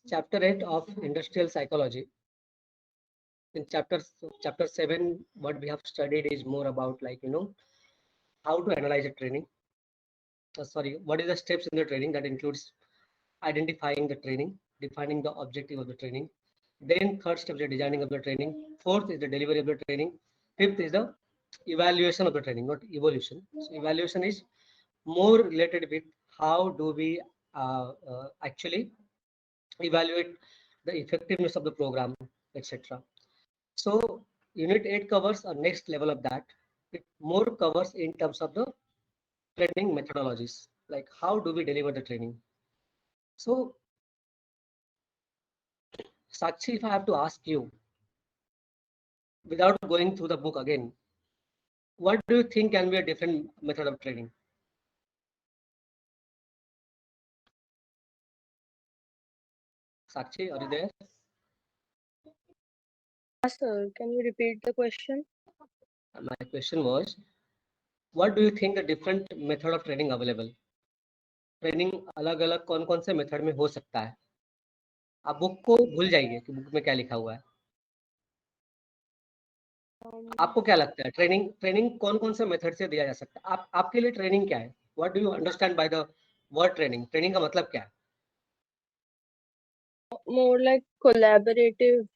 chapter 8 of industrial psychology. In chapter 7, what we have studied is more about, like, how to analyze a training. Sorry, what is the steps in the training? That includes identifying the training, defining the objective of the training. Then third step is the designing of the training. Fourth is the delivery of the training. Fifth is the evaluation of the training, not evolution. So evaluation is more related with how do we actually evaluate the effectiveness of the program, etc. So unit 8 covers a next level of that. It more covers in terms of the training methodologies, like how do we deliver the training. So Sakshi, if I have to ask you, without going through the book again, what do you think can be a different method of training? Sakshi, are you there? Sir, can you repeat the question? My question was, what do you think the different method of training available? Training अलग अलग कौन कौन से method में हो सकता है? आप बुक को भूल जाइए कि बुक में क्या लिखा हुआ है. आपको क्या लगता है ट्रेनिंग ट्रेनिंग कौन कौन से मेथड से दिया जा सकता है? आपके लिए ट्रेनिंग क्या है? What do you understand by the word training? Training का मतलब क्या है? More like collaborative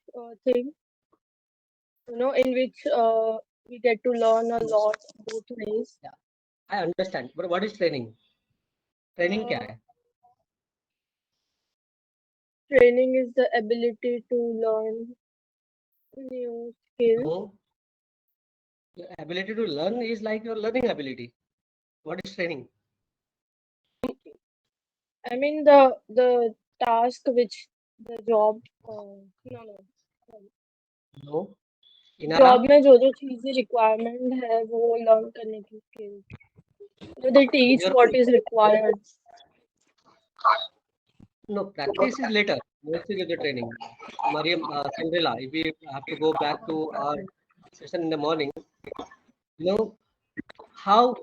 thing, in which we get to learn a lot both ways. Yeah, I understand, but what is training? Training क्या है? Training is the ability to learn new skills. No, your ability to learn is like your learning ability. What is training? I mean the task which the job No. Job में जो जो चीजें requirement है वो learn करने की skill they teach what is required. No, practice is later. Mostly with the training. Mariam, Cinderella, if we have to go back to our session in the morning, how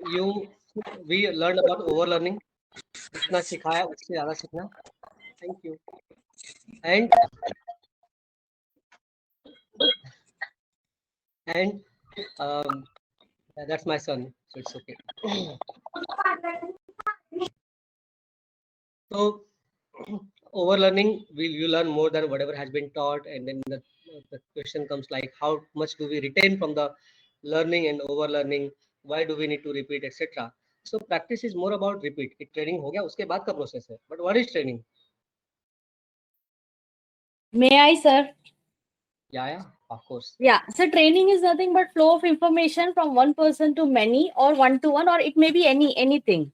we learn about overlearning. जितना सिखाया उससे ज़्यादा सीखना. Thank you. And that's my son, so it's okay. So overlearning, you learn more than whatever has been taught, and then the question comes like, how much do we retain from the learning and overlearning? Why do we need to repeat, etc. So practice is more about repeat. एक training हो गया, उसके बाद का process है. But what is training? May I, sir? Yeah, of course. Yeah, so training is nothing but flow of information from one person to many or one to one, or it may be anything.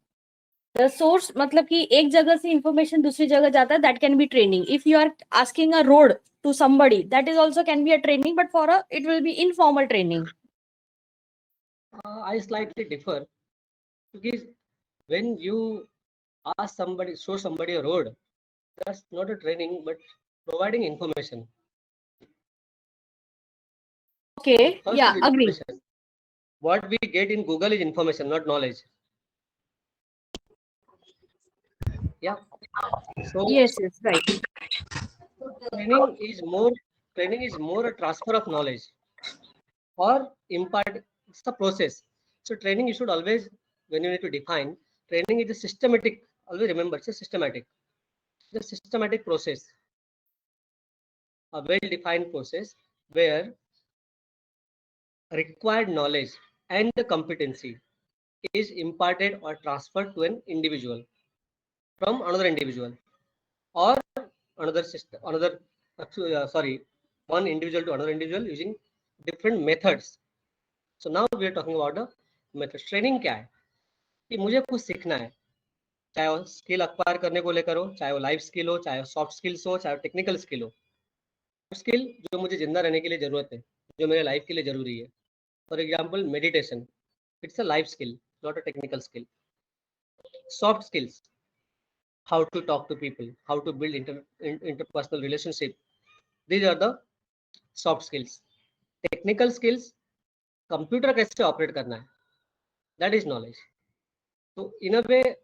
The source, मतलब कि एक जगह से information दूसरी जगह जाता है, that can be training. If you are asking a road to somebody, that is also can be a training, but it will be informal training. I slightly differ, because when you show somebody a road, that's not a training, but providing information. Okay, yeah, agree. What we get in Google is information, not knowledge. Yeah. So yes, right. Training is more a transfer of knowledge or impart. It's the process. So training, you should always, when you need to define, training is a systematic. Always remember, it's a systematic. The systematic process, a well-defined process where required knowledge and the competency is imparted or transferred to an individual from another individual, or another system, one individual to another individual using different methods. So now we are talking about the methods. Training क्या है? कि मुझे कुछ सीखना है, चाहे वो skill acquire करने को लेकर हो, चाहे वो लाइफ स्किल हो, चाहे वो सॉफ्ट स्किल्स हो, चाहे वो टेक्निकल स्किल हो. स्किल जो मुझे जिंदा रहने के लिए जरूरत है, जो मेरे लाइफ के लिए जरूरी है. For example meditation, it's a life skill, not a technical skill. Soft skills, how to talk to people, how to build interpersonal relationship. These are the soft skills. Technical skills, computer कैसे operate करना है, that is knowledge. So in a way,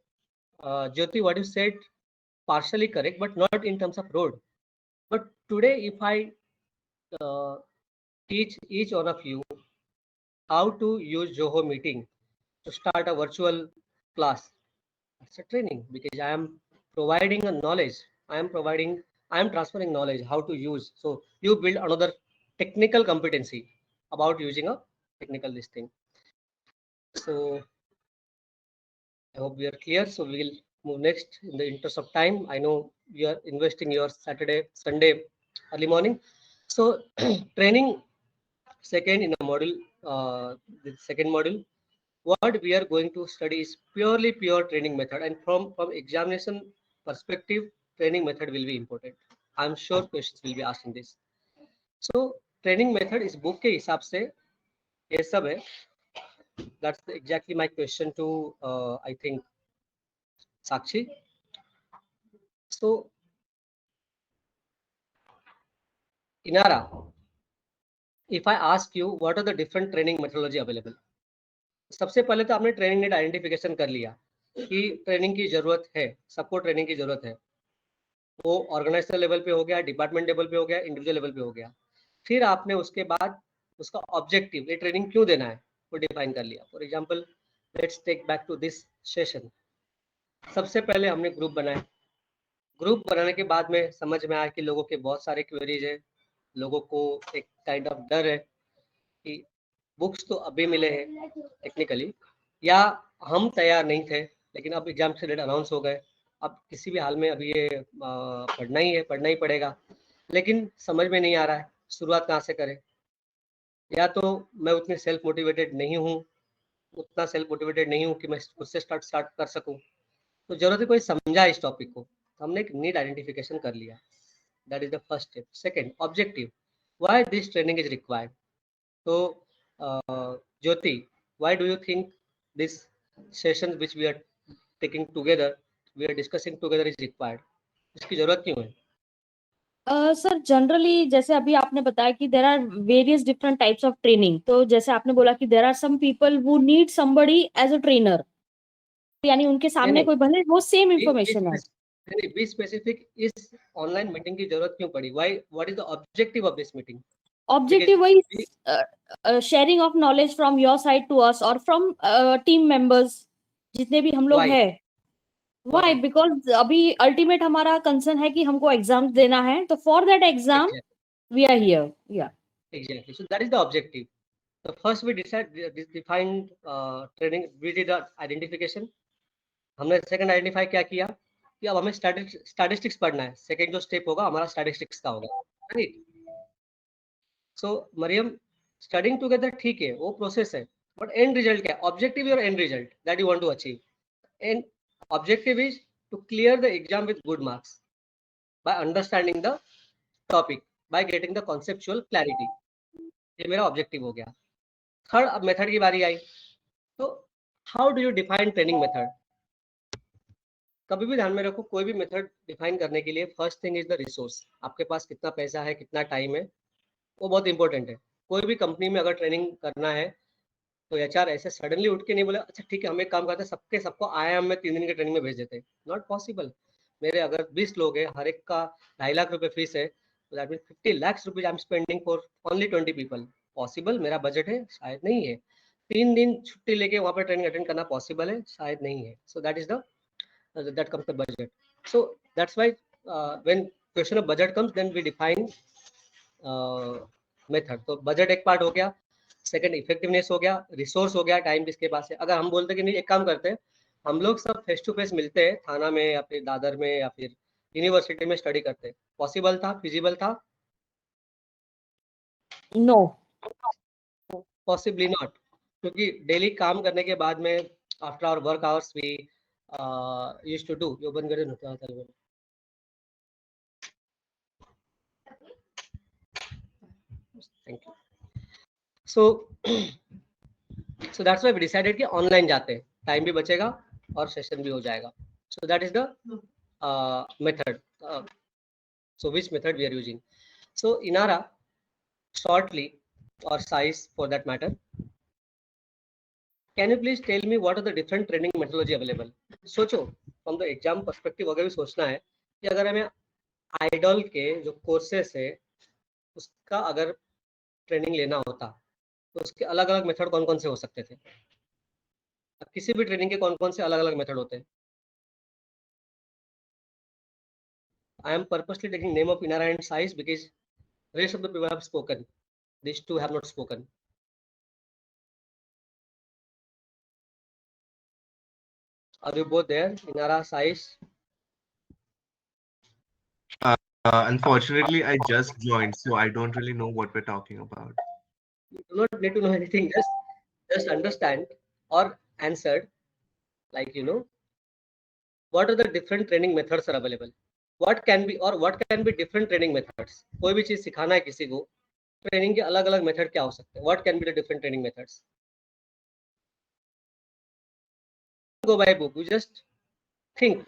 Jyoti, what you said partially correct, but not in terms of road. But today, if I teach each one of you how to use Zoho meeting to start a virtual class, it's a training, because I am providing a knowledge. I am transferring knowledge how to use. So you build another technical competency about using a technical this thing. So I hope we are clear. So we'll move next in the interest of time. I know we are investing your Saturday, Sunday, early morning. So training second in the module, the second module, what we are going to study is pure training method, and from examination perspective, training method will be important. I'm sure questions will be asked in this. So training method is book के हिसाब से ये सब है. That's exactly my question to I think Sakshi. So Inara, if I ask you what are the different training methodology available, सबसे पहले तो आपने ट्रेनिंग नीड आइडेंटिफिकेशन कर लिया कि ट्रेनिंग की जरूरत है, सबको ट्रेनिंग की जरूरत है. वो ऑर्गेनाइजेशन लेवल पे हो गया, डिपार्टमेंट लेवल पे हो गया, इंडिविजुअल लेवल पे हो गया. फिर आपने उसके बाद उसका ऑब्जेक्टिव, ये ट्रेनिंग क्यों देना है, वो डिफाइन कर लिया. For example, let's take back to this session. सबसे पहले हमने ग्रुप बनाए. ग्रुप बनाने के बाद में समझ में आया कि लोगों के बहुत सारे क्वेरीज है, लोगों को एक काइंड ऑफ डर है कि बुक्स तो अभी मिले हैं टेक्निकली, या हम तैयार नहीं थे, लेकिन अब एग्जाम से डेट अनाउंस हो गए, अब किसी भी हाल में अभी ये पढ़ना ही पड़ेगा, लेकिन समझ में नहीं आ रहा है शुरुआत कहाँ से करें, या तो मैं उतनी सेल्फ मोटिवेटेड नहीं हूँ, उतना सेल्फ मोटिवेटेड नहीं हूँ कि मैं खुद से स्टार्ट कर सकूँ. तो जरूरत है कोई समझा इस टॉपिक को. हमने एक नीड आइडेंटिफिकेशन कर लिया. That is the first step. Second, objective, why this training is required. तो Jyoti, why do you think this session which we are taking together, we are discussing together is required? इसकी जरूरत क्यों है? Sir generally जैसे अभी आपने बताया कि there are various different types of training, तो जैसे आपने बोला कि there are some people who need somebody as a trainer, यानी उनके सामने कोई भले वो सेम इंफॉर्मेशन है. बी स्पेसिफिक, इस ऑनलाइन मीटिंग की जरूरत क्यों पड़ी? Why, what is the objective of this meeting? Objective वही sharing of knowledge from your side to us और फ्रॉम टीम मेंबर्स जितने भी हम लोग हैं. व्हाई? बिकॉज अभी अल्टीमेट हमारा कंसर्न है कि हमको एग्जाम देना है, तो for that exam we are here. Yeah exactly. So that is the objective. So first we defined training, we did identification. हमने सेकंड आइडेंटिफाई क्या किया कि अब हमें स्टैटिस्टिक्स पढ़ना है. सेकंड जो स्टेप होगा हमारा स्टैटिस्टिक्स का होगा, राइट. सो मरियम, स्टडिंग टुगेदर ठीक है, वो प्रोसेस है, बट एंड रिजल्ट क्या है? ऑब्जेक्टिव और end result that you want to achieve. End objective is to clear the exam with good marks by understanding the topic, by getting the conceptual clarity. ये मेरा objective हो गया. Third, अब method की बारी आई. तो how do you define training method? कभी भी ध्यान में रखो, कोई भी मेथड डिफाइन करने के लिए first thing is the resource. आपके पास कितना पैसा है, कितना टाइम है, वो बहुत इंपॉर्टेंट है. कोई भी कंपनी में अगर ट्रेनिंग करना है तो एचआर ऐसे सडनली उठ के नहीं बोले अच्छा ठीक है हम एक काम करते हैं, सबको IIM में 3 दिन की ट्रेनिंग में भेज देते हैं. Not possible. मेरे अगर 20 लोग हैं, हर एक का 2.5 लाख रुपए फीस है, तो that mean 50 lakhs rupees I am spending for only 20 people. Possible? मेरा बजट है? शायद नहीं है. 3 दिन छुट्टी लेके वहाँ पर ट्रेनिंग अटेंड करना पॉसिबल है? शायद नहीं है. सो that is the that comes the budget. So that's why when question of budget comes, then we define method. तो बजट एक पार्ट हो गया, सेकंड इफेक्टिवनेस हो गया, रिसोर्स हो गया, टाइम किसके पास है. अगर हम बोलते कि नहीं एक काम करते हैं, हम लोग सब फेस टू फेस मिलते हैं थाना में या फिर दादर में या फिर यूनिवर्सिटी में स्टडी करते हैं, पॉसिबल था? फिजिबल था? No, possibly not. क्योंकि डेली काम करने के बाद में after hour work hours we used to do. यो बंद कर देना था. Thank you. So that's why we decided कि ऑनलाइन जाते हैं, टाइम भी बचेगा और सेशन भी हो जाएगा. So that is the method. So which method we are using? So Inara, shortly or Sais for that matter, can you please tell me what are the different training methodology available? सोचो, from the exam perspective अगर भी सोचना है कि अगर हमें idol के जो कोर्सेस है उसका अगर ट्रेनिंग लेना होता तो उसके अलग अलग मेथड कौन कौन से हो सकते थे? किसी भी ट्रेनिंग के कौन कौन से अलग अलग मेथड होते हैं? I am purposely taking name of Inara and Sais because rest of the people have spoken. These two have not spoken. Are you both there? Inara, Sais? Unfortunately, I just joined, so I don't really know what we're talking about. You do not need to know anything. Just understand or answer. Like, you know, what are the different training methods are available? What can be different training methods? कोई भी चीज सिखाना है किसी को, training के अलग अलग मेथड क्या हो सकते हैं? What can be the different training methods? Go by book. You just think.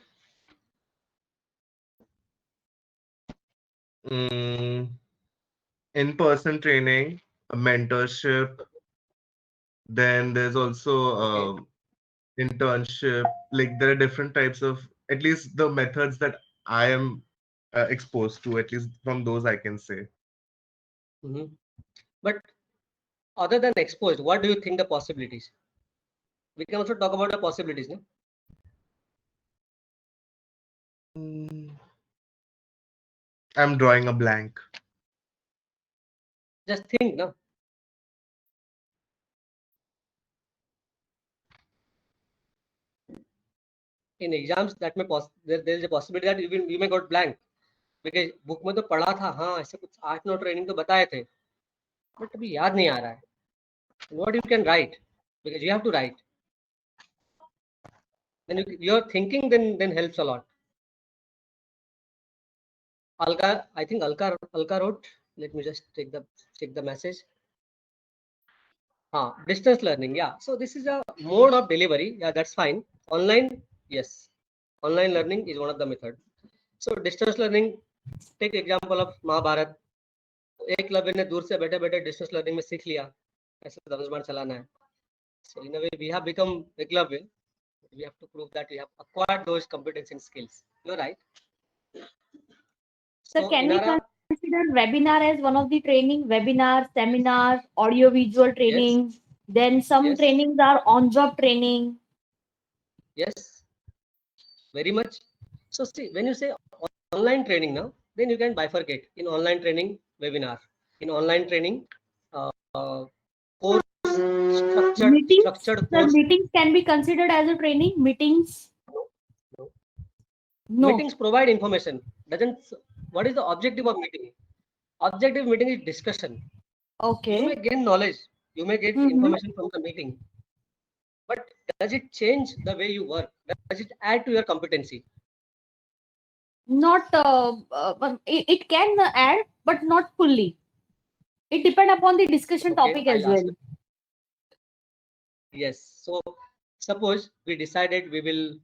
In-person training, a mentorship. Then there's also Okay. internship. Like there are different types of, at least the methods that I am exposed to, at least from those I can say. But other than exposed, what do you think the possibilities? We can also talk about the possibilities, no? I'm drawing a blank. Just think, no? In exams, that may there is a possibility that you may got blank because book में तो पढ़ा था, हाँ ऐसे कुछ 8-9 training तो बताए थे, but अभी याद नहीं आ रहा है. What you can write, because you have to write. Then your thinking then helps a lot. Alka, I think Alka wrote. Let me just check the message. Distance learning, yeah. So this is a mode of delivery. Yeah, that's fine. Online, yes. Online learning is one of the method. So distance learning, take example of Mahabharat. Eklavya ने दूर से बैठे बैठे distance learning में सीख लिया, ऐसे धनुष्बाण चलाना है. So in a way, we have become eklavya. We have to prove that we have acquired those competencies and skills. You're right. So can we Inara, consider webinar as one of the training? Webinar, seminar, audio visual training. Then some Yes. trainings are on-job training. yes, very much. So see, when you say online training now, then you can bifurcate in online training, webinar. In online training, course, Meetings, structured the course. meetings can be considered as a training. Meetings. No. Meetings provide information. What is the objective of meeting? Objective meeting is discussion. Okay. You may gain knowledge. You may get information from the meeting. But does it change the way you work? Does it add to your competency? Not. It can add, but not fully. It depends upon the discussion topic as well. Yes. So suppose we decided we will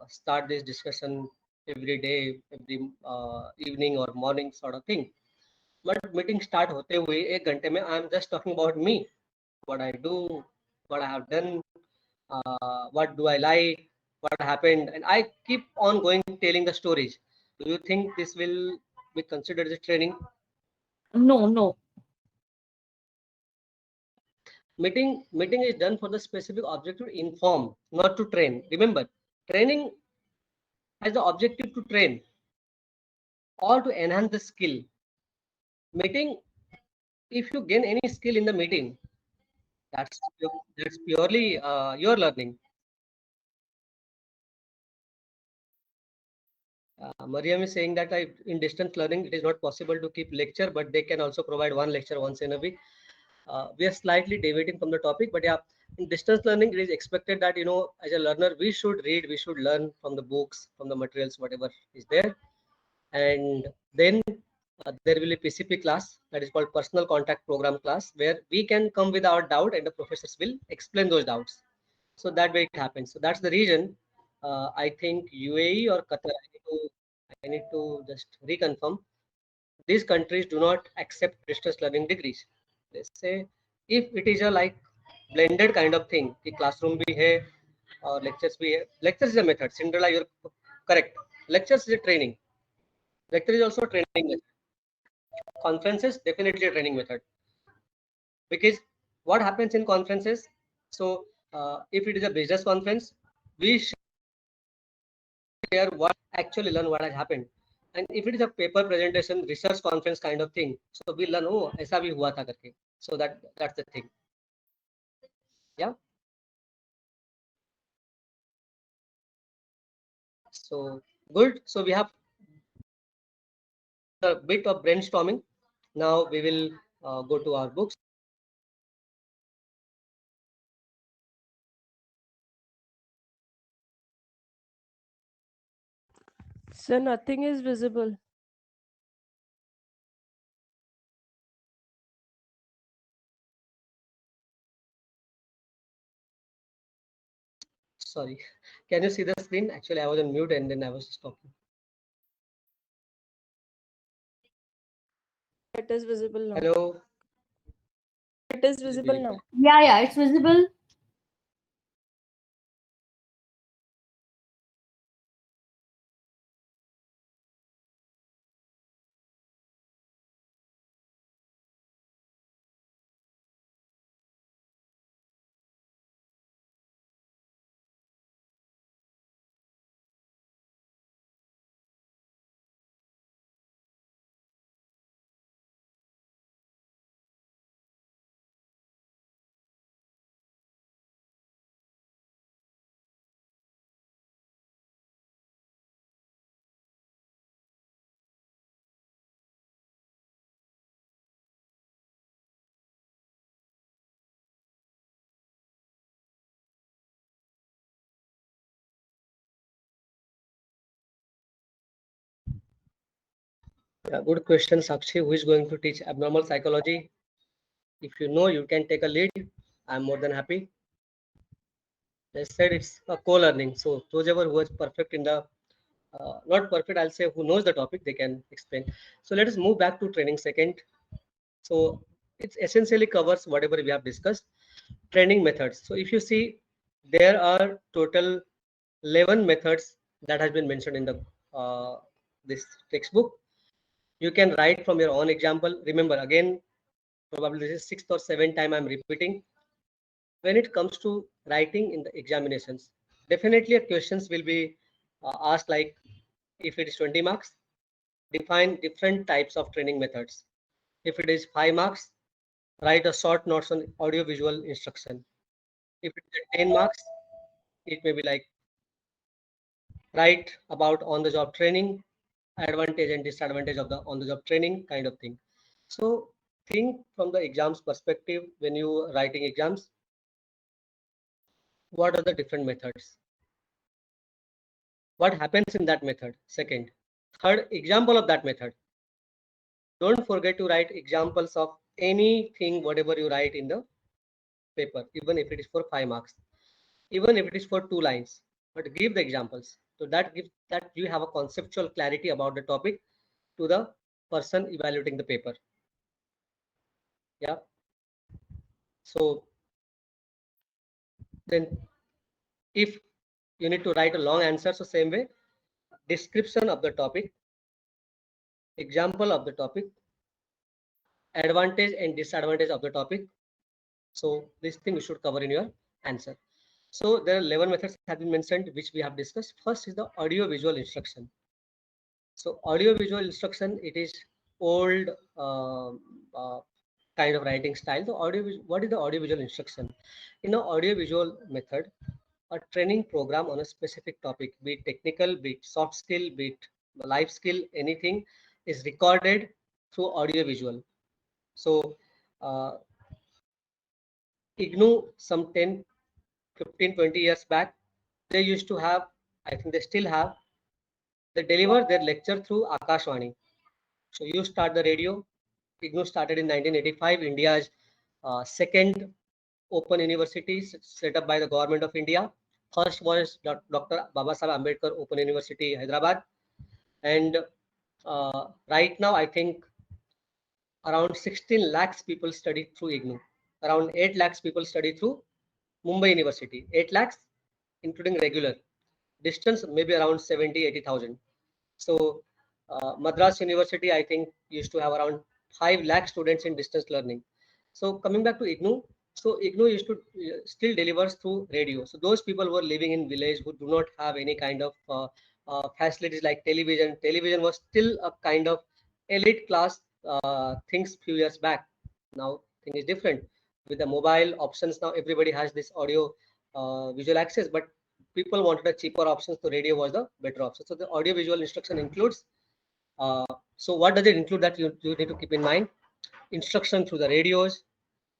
start this discussion every day, every evening or morning sort of thing. But meeting start होते हुए 1 घंटे में I am just talking about me, what I do, what I have done, what do I like, what happened, and I keep on going telling the stories. Do you think this will be considered as training? No. Meeting is done for the specific objective to inform, not to train. Remember, training has the objective to train or to enhance the skill. Meeting, if you gain any skill in the meeting, that's purely your learning. Mariam is saying that in distance learning, it is not possible to keep lecture, but they can also provide one lecture once in a week. We are slightly deviating from the topic, but yeah, in distance learning, it is expected that, as a learner, we should read, we should learn from the books, from the materials, whatever is there. And then there will be PCP class, that is called personal contact program class, where we can come with our doubt and the professors will explain those doubts. So that way it happens. So that's the reason I think UAE or Qatar, I need to just reconfirm, these countries do not accept distance learning degrees. They say if it is a like blended kind of thing, कि classroom भी है और lectures भी है. Lectures is a method. Cinderella, you're correct. Lectures is a training. Lecture is also a training method. Conferences, definitely a training method. Because what happens in conferences, so if it is a business conference, we share what actually learn what has happened. And if it is a paper presentation, research conference kind of thing, so we learn, oh, ऐसा भी हुआ था करके. So that's the thing. Yeah. So good. So we have a bit of brainstorming. Now we will go to our books. So nothing is visible. Sorry, can you see the screen? Actually, I was on mute and then I was just talking. It is visible now. Hello. It is visible now. Yeah, it's visible. Yeah, good question, Sakshi. Who is going to teach abnormal psychology? If you know, you can take a lead. I'm more than happy. They said it's a co-learning. So those ever who is perfect in the, not perfect, I'll say who knows the topic, they can explain. So let us move back to training second. So it essentially covers whatever we have discussed. Training methods. So if you see, there are total 11 methods that has been mentioned in the this textbook. You can write from your own example. Remember, again, probably this is 6th or 7th time I'm repeating. When it comes to writing in the examinations, definitely questions will be asked like, if it is 20 marks, define different types of training methods. If it is 5 marks, write a short notes on audio visual instruction. If it is 10 marks, it may be like, write about on the job training, advantage and disadvantage of the on the job training kind of thing. So think from the exams perspective. When you are writing exams, what are the different methods, what happens in that method? Second, third, example of that method. Don't forget to write examples of anything whatever you write in the paper, even if it is for 5 marks, even if it is for 2 lines, but give the examples. So that gives that you have a conceptual clarity about the topic to the person evaluating the paper. Yeah. So then if you need to write a long answer, so same way, description of the topic, example of the topic, advantage and disadvantage of the topic. So this thing you should cover in your answer. So there are 11 methods have been mentioned, which we have discussed. First is the audio visual instruction. So audio visual instruction, it is old kind of writing style. So what is the audio visual instruction? In the audio visual method, a training program on a specific topic, be it technical, be it soft skill, be it life skill, anything is recorded through audio visual. So IGNU some 10, 15, 20 years back, they used to have, I think they still have, they deliver their lecture through Akashvani. So you start the radio. IGNU started in 1985, India's second open university set up by the government of India. First was Dr. Babasaheb Ambedkar Open University, Hyderabad. And right now, I think around 16 lakhs people study through IGNU. Around 8 lakhs people study through Mumbai University. 8 lakhs, including regular. Distance maybe around 70, 80,000. So Madras University, I think, used to have around 5 lakh students in distance learning. So coming back to IGNOU, so IGNOU used to still delivers through radio. So those people who are living in village who do not have any kind of facilities like television. Television was still a kind of elite class things few years back. Now thing is different. With the mobile options now, everybody has this audio visual access, but people wanted a cheaper option, so radio was the better option. So the audio visual instruction includes. So what does it include that you need to keep in mind? Instruction through the radios,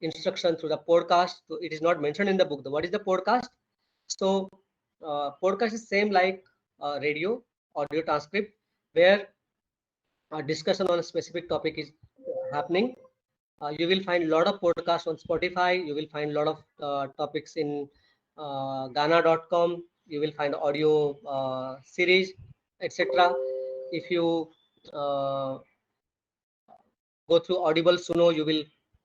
instruction through the podcast. So it is not mentioned in the book. What is the podcast? So podcast is same like radio, audio transcript, where a discussion on a specific topic is happening. You will find a lot of podcasts on Spotify. You will find a lot of topics in Ghana.com. You will find audio series, etc. If you go through Audible Suno, you will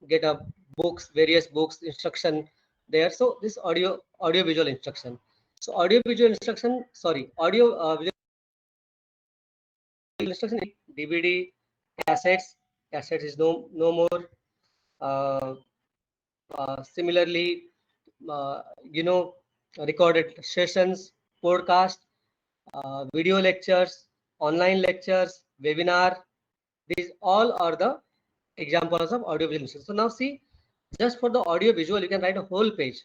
get a books, various books, instruction there. So this audio visual instruction. So audio visual instruction, sorry, audio visual instruction, DVD, cassettes is no more. Similarly, you know, recorded sessions, podcast, video lectures, online lectures, webinar. These all are the examples of audio visual instruction. So now see, just for the audio visual, you can write a whole page.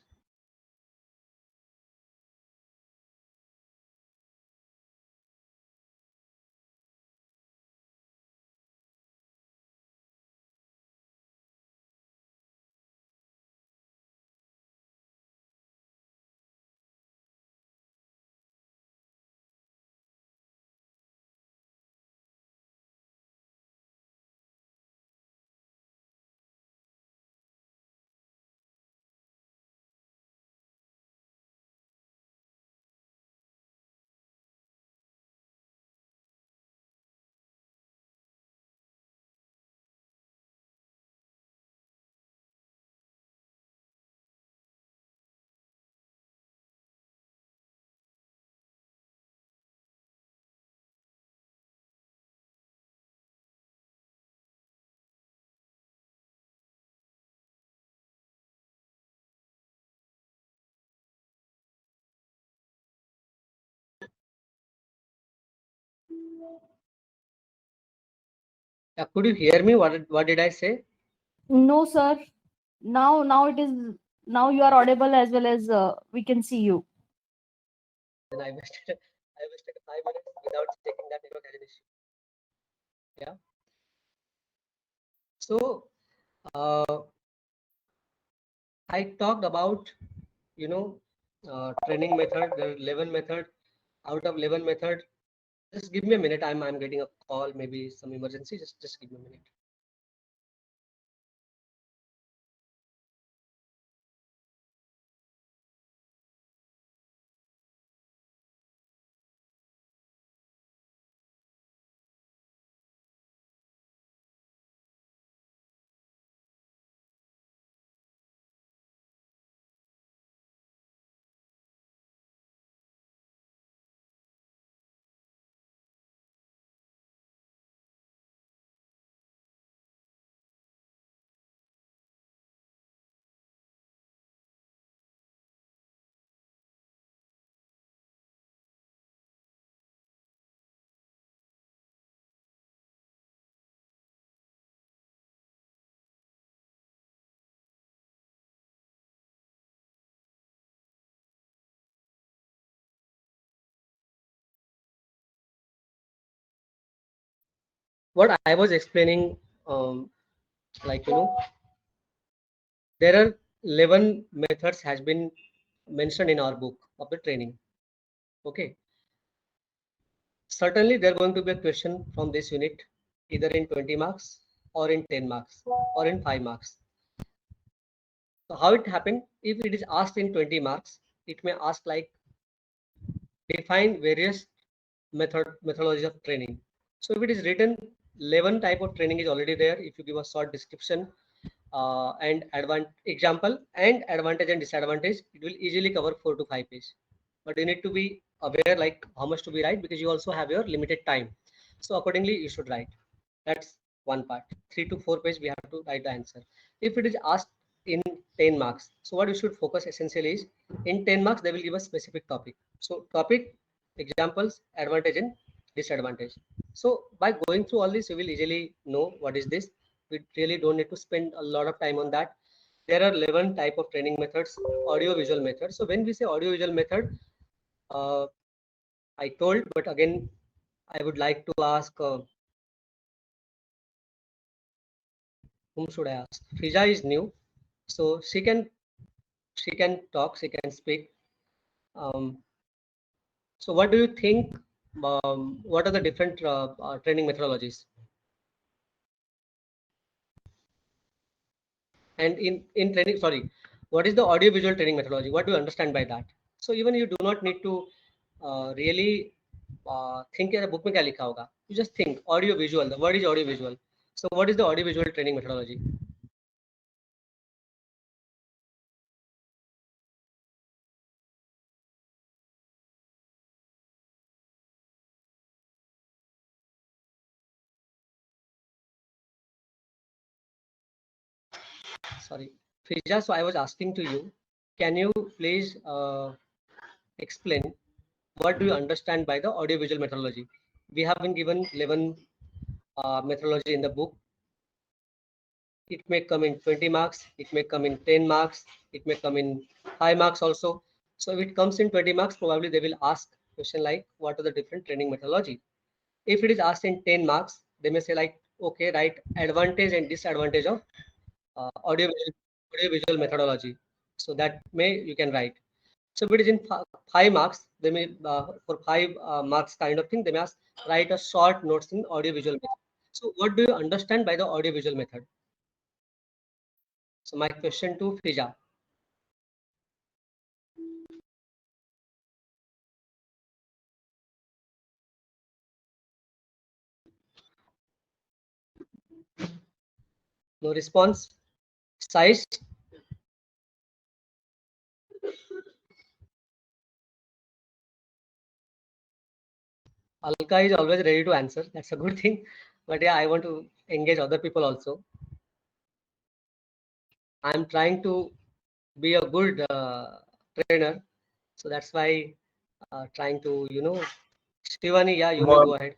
Could you hear me? What did I say? No, sir. Now it is. Now you are audible as well as we can see you. Then I wasted 5 minutes without checking that network has an issue. Yeah. So I talked about, you know, training method. There are 11 method. Out of 11 method, just give me a minute. I'm getting a call, maybe some emergency. Just give me a minute. What I was explaining, like, you know, there are 11 methods has been mentioned in our book of the training. Okay. Certainly there are going to be a question from this unit, either in 20 marks or in 10 marks or in 5 marks. So how it happened? If it is asked in 20 marks, it may ask like define various methodologies of training. So if it is written, 11 type of training is already there. If you give a short description and example and advantage and disadvantage, it will easily cover 4 to 5 pages. But you need to be aware like how much to be write, because you also have your limited time. So accordingly, you should write. That's one part. 3 to 4 page, we have to write the answer. If it is asked in 10 marks, so what you should focus essentially is, in 10 marks, they will give a specific topic. So topic, examples, advantage and disadvantage. So by going through all this, you will easily know what is this. We really don't need to spend a lot of time on that. There are 11 type of training methods, audio visual methods. So when we say audio visual method, I told, but again, I would like to ask, whom should I ask? Fija is new, so she can talk, she can speak. So what do you think? What are the different training methodologies? And in training, sorry, what is the audio visual training methodology? What do you understand by that? So even you do not need to really think in a book में क्या लिखा होगा. You just think audio visual. The word is audio visual. So what is the audio visual training methodology? Sorry, Fija. So I was asking to you, can you please explain what do you understand by the audio visual methodology? We have been given 11 methodology in the book. It may come in 20 marks, it may come in 10 marks, it may come in 5 marks also. So if it comes in 20 marks, probably they will ask question like, what are the different training methodology? If it is asked in 10 marks, they may say like, okay, write advantage and disadvantage of audio visual methodology. So that may you can write. So if it is in 5 marks, they may for 5 marks kind of thing, they may ask write a short notes in audio visual method. So what do you understand by the audio visual method? So my question to Fija. No response. Size. Alka is always ready to answer. That's a good thing. But yeah, I want to engage other people also. I'm trying to be a good trainer. So that's why trying to, Shivani, yeah, you may go ahead.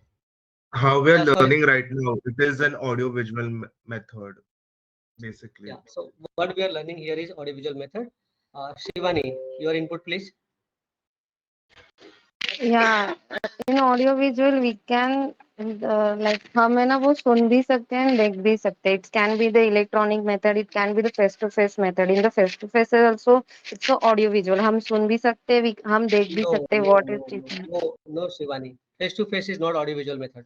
How we are Yeah, sorry. learning right now, it is an audio visual method, basically. Yeah, so what we are learning here is audiovisual method. Shivani, your input, please. Yeah, in audio visual we can like हम है ना वो सुन भी सकते हैं देख भी सकते हैं. It can be the electronic method, it can be the face to face method. In the face to face also it's the audio visual. हम सुन भी सकते हैं, हम देख भी No, सकते हैं no, what is no, no, teaching. no, Shivani. Face to face is not audiovisual method.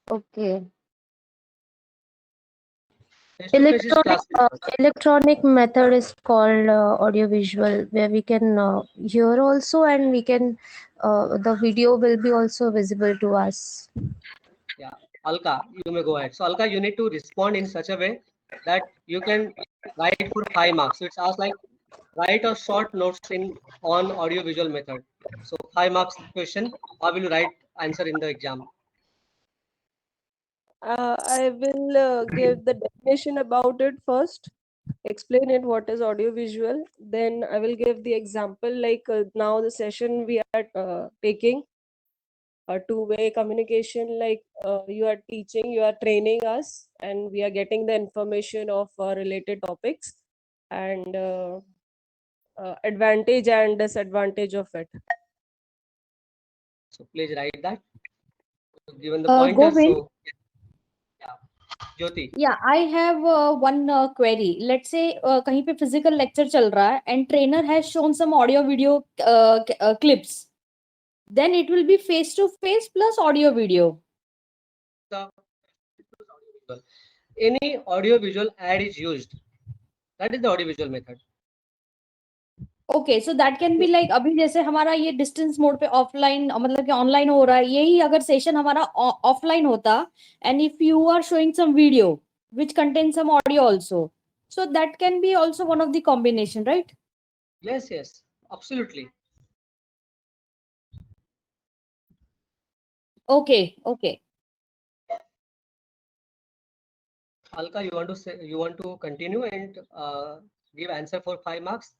Okay. Face to face is class. Electronic method is called audiovisual, where we can hear also, and we can the video will be also visible to us. Yeah, Alka, you may go ahead. So Alka, you need to respond in such a way that you can write for 5 marks. So it's asked like write a short notes in on audio visual method. So 5 marks question. How will you write answer in the exam? I will give the definition about it first, explain it what is audiovisual. Then I will give the example, like now the session we are taking a two-way communication, like you are teaching, you are training us, and we are getting the information of related topics and advantage and disadvantage of it. So please write that. Given the pointer, Govind, so yeah, Jyoti. yeah, I have one query. Let's say कहीं पे physical lecture चल रहा है and trainer has shown some audio video clips. Then it will be face to face plus audio video. Any audio visual ad is used. That is the audio visual method. Okay so that can be like अभी जैसे हमारा ये distance mode पे offline मतलब कि online हो रहा है, यही अगर सेशन हमारा ऑफलाइन होता and if you are showing some video which contain some audio also, so that can be also one of the combination, right? Yes, yes, absolutely. Okay. Alka, you want to continue and give answer for 5 marks?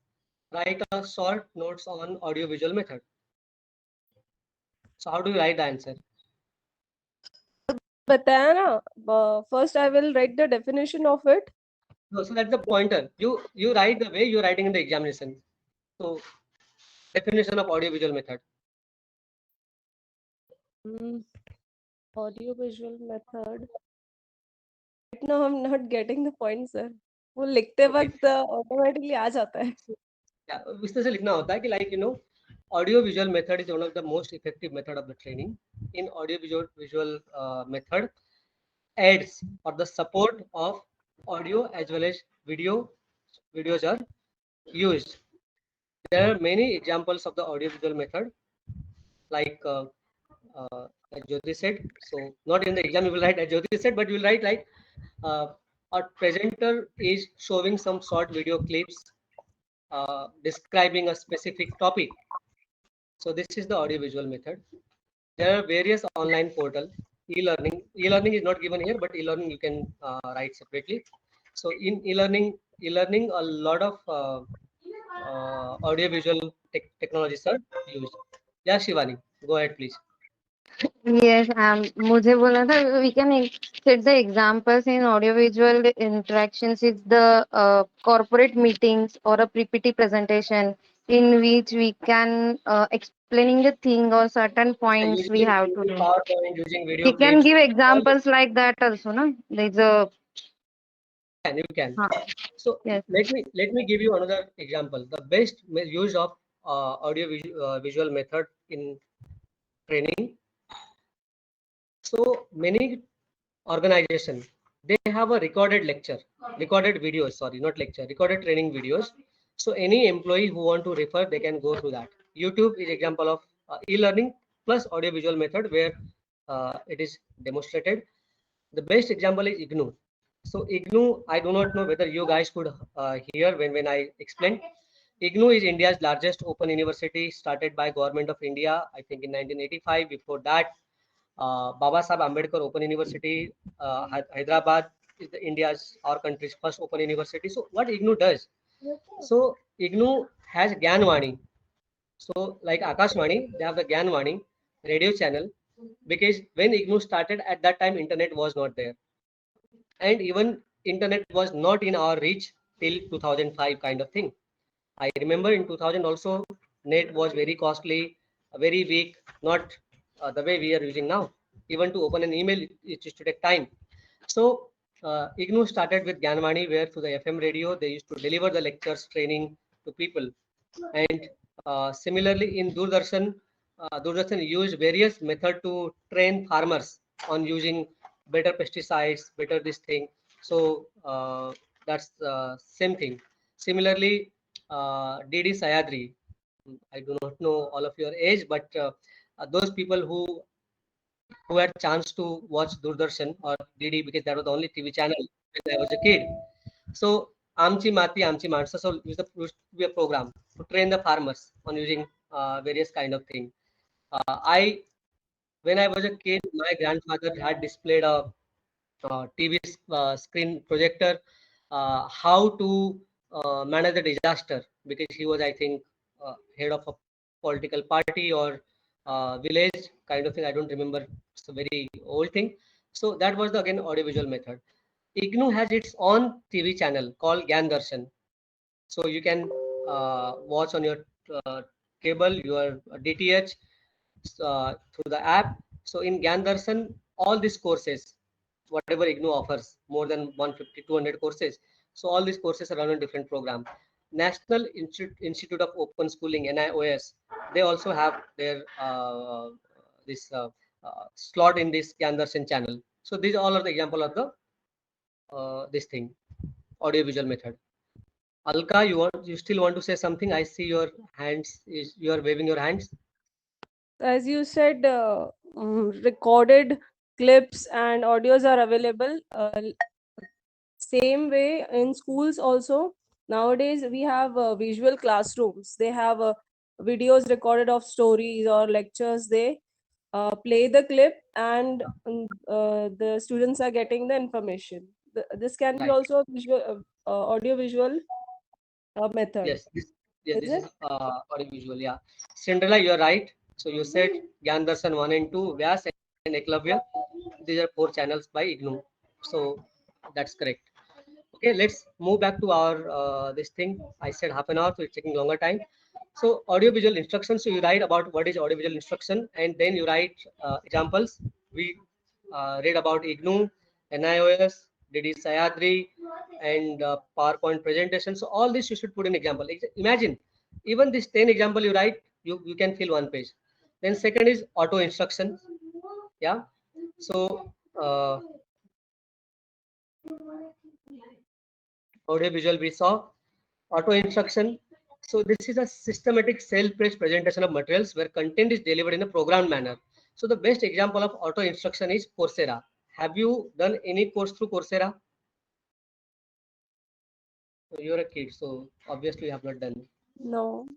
Write a short notes on audio visual method. So how do you write the answer? बताया ना, first I will write the definition of it. No, so that's the pointer. You write the way you're writing in the examination. So definition of audio visual method. Audio visual method. Right now I'm not getting the point, sir. वो लिखते Okay. वक्त automatically आ जाता है. Yeah, इस तरह से लिखना होता है कि like audio visual method is one of the most effective method of the training. In audio visual method aids or the support of audio as well as videos are used. There are many examples of the audio visual method, like as Jyoti said. So not in the exam you will write as Jyoti said, but you will write like a presenter is showing some short video clips describing a specific topic. So this is the audio visual method. There are various online portal e-learning. E-learning is not given here, but e-learning you can write separately. So in e-learning a lot of audio visual technologies are used. Yeah, Shivani, go ahead please. Yes, मुझे बोलना था we can set the examples in audiovisual interactions is the corporate meetings or a PPT presentation in which we can explaining the thing or certain points we have to Using do. PowerPoint, using We video can clips, give all this examples like that also, no? There's a you can. huh, So yes. let me give you another example. The best use of audio visual method in training. So many organization they have a recorded videos. Sorry, not lecture, recorded training videos. So any employee who want to refer, they can go through that. YouTube is example of e-learning plus audio visual method where it is demonstrated. The best example is IGNU. So IGNU, I do not know whether you guys could hear when I explained. IGNU is India's largest open university started by Government of India, I think in 1985. Before that, Baba Sahib Ambedkar Open University, Hyderabad is India's, our country's first open university. So what IGNU does? So IGNU has Gyanvani. So like Akashvani, they have the Gyanvani radio channel because when IGNU started at that time, internet was not there. And even internet was not in our reach till 2005 kind of thing. I remember in 2000 also net was very costly, very weak, not the way we are using now. Even to open an email, it used to take time. So IGNU started with Gyanvani, where through the FM radio they used to deliver the lectures, training to people. And similarly in Doordarshan, Doordarshan used various method to train farmers on using better pesticides, better this thing. So that's the same thing. Similarly, DD Sayadri, I do not know all of your age, but those people who had chance to watch Doordarshan or DD because that was the only TV channel when I was a kid. So Amchi Mati, Amchi Mansa, so used to be a program to train the farmers on using various kind of thing. I when I was a kid, my grandfather had displayed a TV screen projector, how to manage a disaster because he was, I think, head of a political party or village kind of thing. I don't remember. It's a very old thing. So that was the again audiovisual method. IGNU has its own TV channel called Gyan Darshan. So you can watch on your cable, your DTH through the app. So in Gyan Darshan, all these courses, whatever IGNU offers, more than 150, 200 courses. So all these courses are run on different program. National Institute of Open Schooling, NIOS, they also have their this slot in this Gyan Darshan channel. So these all are the example of the this thing, audio visual method. Alka, you still want to say something? I see your hands. You are waving your hands. As you said, recorded clips and audios are available. Same way in schools also. Nowadays we have visual classrooms. They have videos recorded of stories or lectures. They play the clip and the students are getting the information. This can be Right. also a visual, audio visual method. Yes, this Is is audiovisual. Yeah, Cinderella, you're right. So you said Gyan Darshan 1 and 2, Vyas and Eklavya. These are 4 channels by IGNOU. So that's correct. Okay, let's move back to our this thing. I said half an hour, so it's taking longer time. So audiovisual instruction. So you write about what is audiovisual instruction, and then you write examples. We read about IGNOU, NIOS, DD Sayadri, and PowerPoint presentation. So all this you should put in example. Imagine, even this 10 example you write, you can fill 1 page. Then second is auto instruction. Yeah. So audiovisual we saw. Auto instruction. So this is a systematic self-paced presentation of materials where content is delivered in a programmed manner. So the best example of auto instruction is Coursera. Have you done any course through Coursera? So you're a kid, so obviously you have not done. no.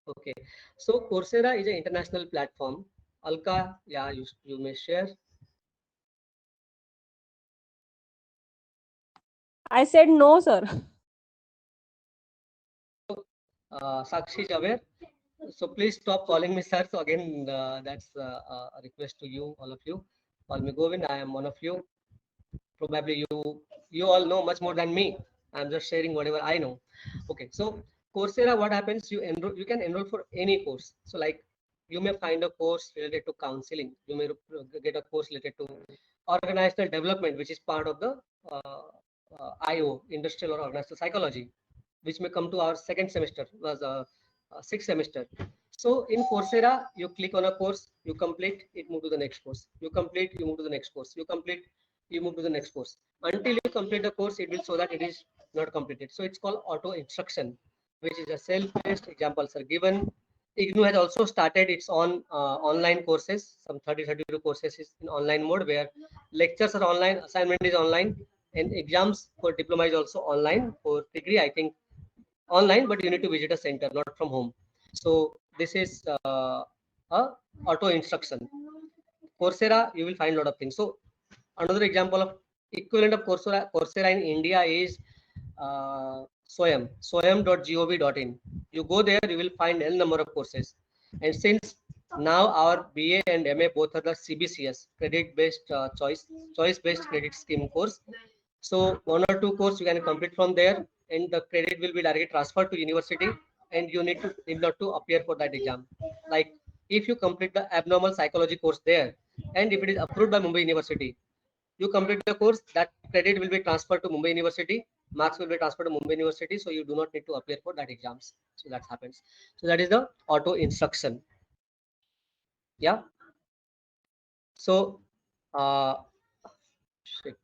Okay. So Coursera is an international platform. Alka, yeah, you may share. I said no, sir. Sakshi is aware. So please stop calling me sir. So again, that's a request to you, all of you. Call me Govind. I am one of you. Probably you all know much more than me. I'm just sharing whatever I know. Okay, so Coursera, what happens, you can enroll for any course. So like you may find a course related to counseling, you may get a course related to organizational development, which is part of the IO, industrial or organizational psychology, which may come to our second semester, was sixth semester. So in Coursera, you click on a course, you complete, it move to the next course. You complete, you move to the next course. You complete, you move to the next course. Until you complete the course, it will show that it is not completed. So it's called auto instruction, which is a self-paced. Examples are given. IGNOU has also started its own online courses. Some 32 courses is in online mode, where lectures are online, assignment is online, and exams for diploma is also online. For degree, I think online, but you need to visit a center, not from home. So this is a auto instruction. Coursera, you will find a lot of things. So another example of equivalent of Coursera in India is swayam.gov.in. You go there, you will find n number of courses. And since now our BA and MA both are the CBCS, credit based choice based credit scheme course. So 1 or 2 course you can complete from there, and the credit will be directly transferred to university, and you need not to appear for that exam. Like if you complete the abnormal psychology course there, and if it is approved by Mumbai University, you complete the course, that credit will be transferred to Mumbai University, marks will be transferred to Mumbai University, so you do not need to appear for that exams. So that happens. So that is the auto instruction. Yeah. So shit.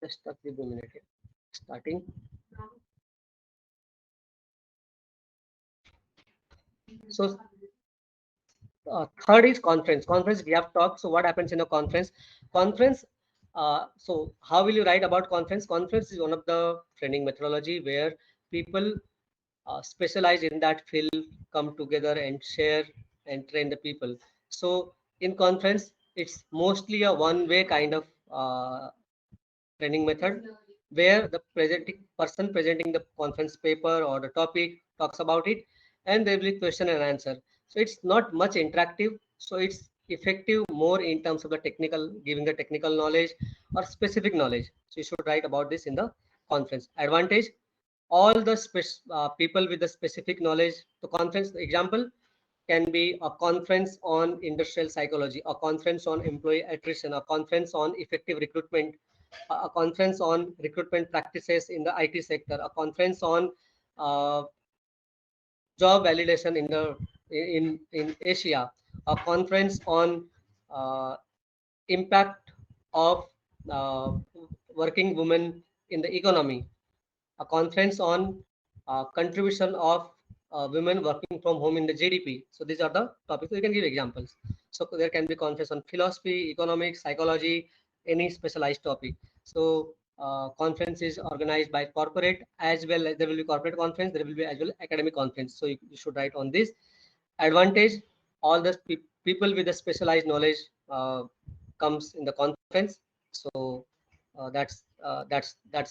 Just give me a minute here. Starting. So third is conference. Conference we have talked. So what happens in a conference? Conference. So how will you write about conference? Conference is one of the training methodology where people specialize in that field come together and share and train the people. So in conference, it's mostly a one-way kind of training method, where the presenting person presenting the conference paper or the topic talks about it, and there will be question and answer. So it's not much interactive, so it's effective more in terms of the technical, giving the technical knowledge or specific knowledge. So you should write about this in the conference. Advantage, all the people with the specific knowledge. The conference example can be a conference on industrial psychology, a conference on employee attrition, a conference on effective recruitment, a conference on recruitment practices in the IT sector, a conference on uh, job validation in the in Asia, a conference on uh, impact of uh, working women in the economy, a conference on contribution of women working from home in the GDP. So these are the topics. You can give examples. So there can be conference on philosophy, economics, psychology, any specialized topic. So conference is organized by corporate as well. There will be corporate conference. There will be as well academic conference. So you should write on this. Advantage: all the people with the specialized knowledge comes in the conference. So that's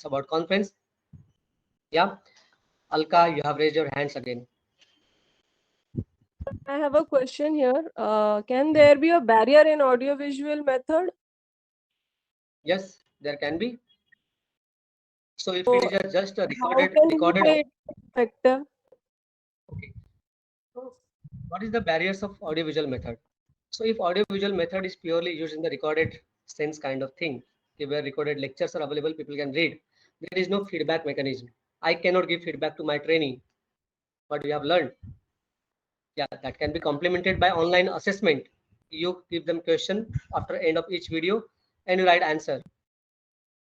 about conference. Yeah, Alka, you have raised your hands again. I have a question here. Can there be a barrier in audiovisual method? Yes, there can be. So if So it is just a how can we recorded. say it effective? Okay. So what is the barriers of audiovisual method? So if audiovisual method is purely used in the recorded sense kind of thing, where recorded lectures are available, people can read. There is no feedback mechanism. I cannot give feedback to my trainee what we have learned. Yeah, that can be complemented by online assessment. You give them question after end of each video and you write answer.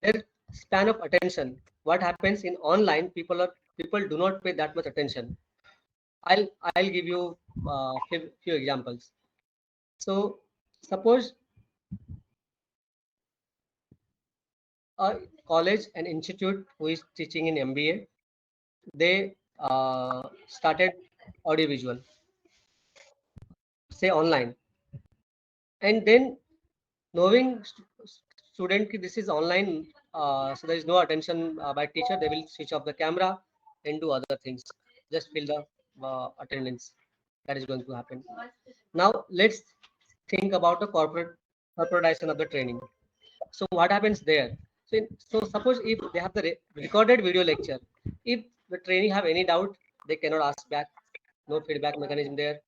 Their span of attention. What happens in online? People do not pay that much attention. I'll give you few examples. So suppose a college and institute who is teaching in MBA, they started audiovisual, say online, and then knowing student ki this is online, so there is no attention by teacher, they will switch off the camera and do other things, just fill the attendance. That is going to happen. Now let's think about the corporatization of the training. So what happens there? So suppose if they have the recorded video lecture, if the trainee have any doubt, they cannot ask back. No feedback mechanism there.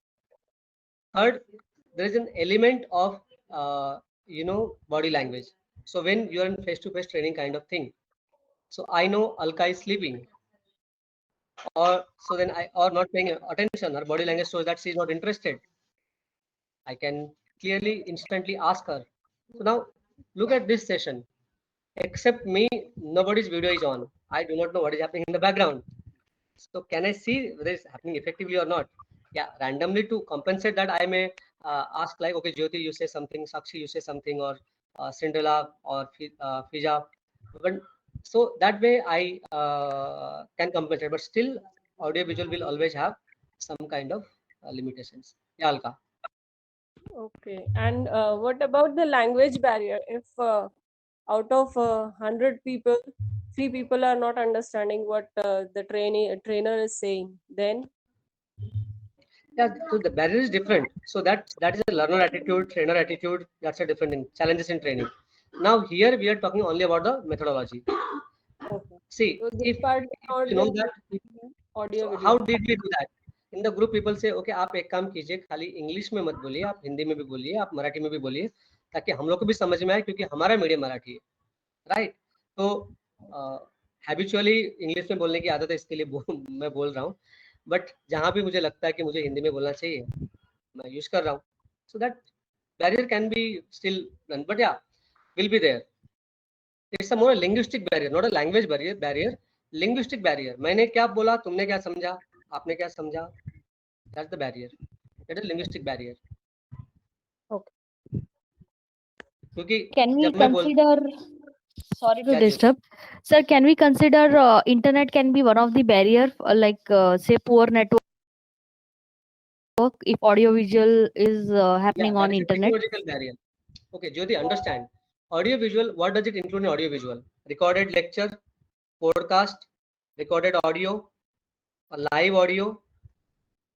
Third, there is an element of body language. So when you are in face-to-face training kind of thing, so I know Alka is sleeping, or so then I or not paying attention. Her body language shows that she is not interested. I can clearly, instantly ask her. So now look at this session. Except me, nobody's video is on. I do not know what is happening in the background. So can I see whether it's happening effectively or not? Yeah, randomly to compensate that, I may ask like, okay, Jyoti, you say something, Sakshi, you say something, or Cinderella or Fija. But so that way I can compensate, but still audio visual will always have some kind of limitations. Yeah, Alka. Okay. And what about the language barrier? If out of 100 people, 3 people are not understanding what the trainer is saying, then Yeah, so the barrier is different. So that is a learner attitude, trainer attitude. That's a different thing. Challenges in training. Now here we are talking only about the methodology. okay. See, So this if part will not you know be that, audio so video. how did we do that? In the group, people say, okay, आप एक काम कीजिए, खाली English में मत बोलिए, आप हिंदी में भी बोलिए, आप मराठी में भी बोलिए, ताकि हम लोग को भी समझ में आए, क्योंकि हमारा मीडियम मराठी है, राइट? तो हैबिचुअली इंग्लिश में बोलने की आदत है, इसके लिए मैं बोल रहा हूँ, बट जहाँ भी मुझे लगता है कि मुझे हिंदी में बोलना चाहिए, मैं यूज कर रहा हूँ. So that barrier can be still done, but yeah, will be there. It's a more linguistic barrier, not a language barrier. Linguistic barrier. मैंने क्या बोला, तुमने क्या समझा, आपने क्या समझा. That's the barrier. That is linguistic barrier. Okay. क्योंकि Can we जब मैं बोल, consider, sorry to Yeah, Jyoti. disturb, sir, can we consider internet can be one of the barrier, like say poor network if audio visual is happening that on is a internet? technological barrier. Okay, Jyoti, understand. Audio visual, what does it include in audio visual? Recorded lecture, podcast, recorded audio, live audio,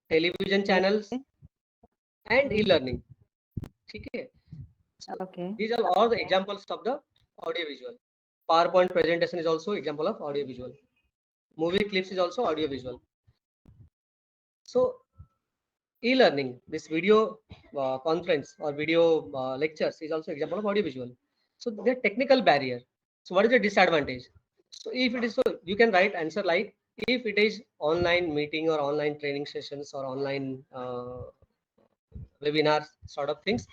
television channels, and e-learning. Okay. Okay. These are all the examples of the audio visual. PowerPoint presentation is also example of audio visual. Movie clips is also audio visual. So e-learning, this video conference or video lectures is also example of audio visual. So they're technical barrier. So what is the disadvantage? So if it is, so you can write answer like, if it is online meeting or online training sessions or online webinars sort of things,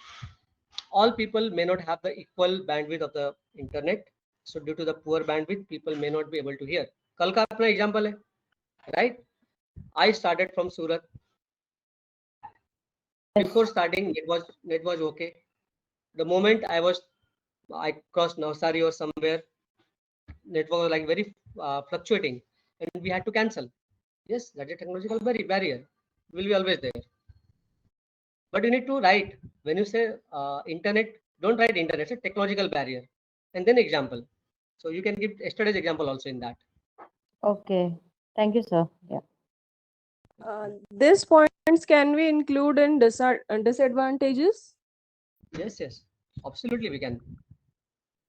all people may not have the equal bandwidth of the internet. So due to the poor bandwidth, people may not be able to hear. कल का अपना example है, right? I started from Surat. Before starting, it was okay. The moment I crossed Navsari or somewhere, network was like very fluctuating, and we had to cancel. Yes, that is a technological barrier. Will be always there. But you need to write when you say internet. Don't write internet. It's a technological barrier, and then example. So you can give yesterday's example also in that. Okay. Thank you, sir. Yeah. These points can we include in disadvantages? Yes, yes, absolutely we can.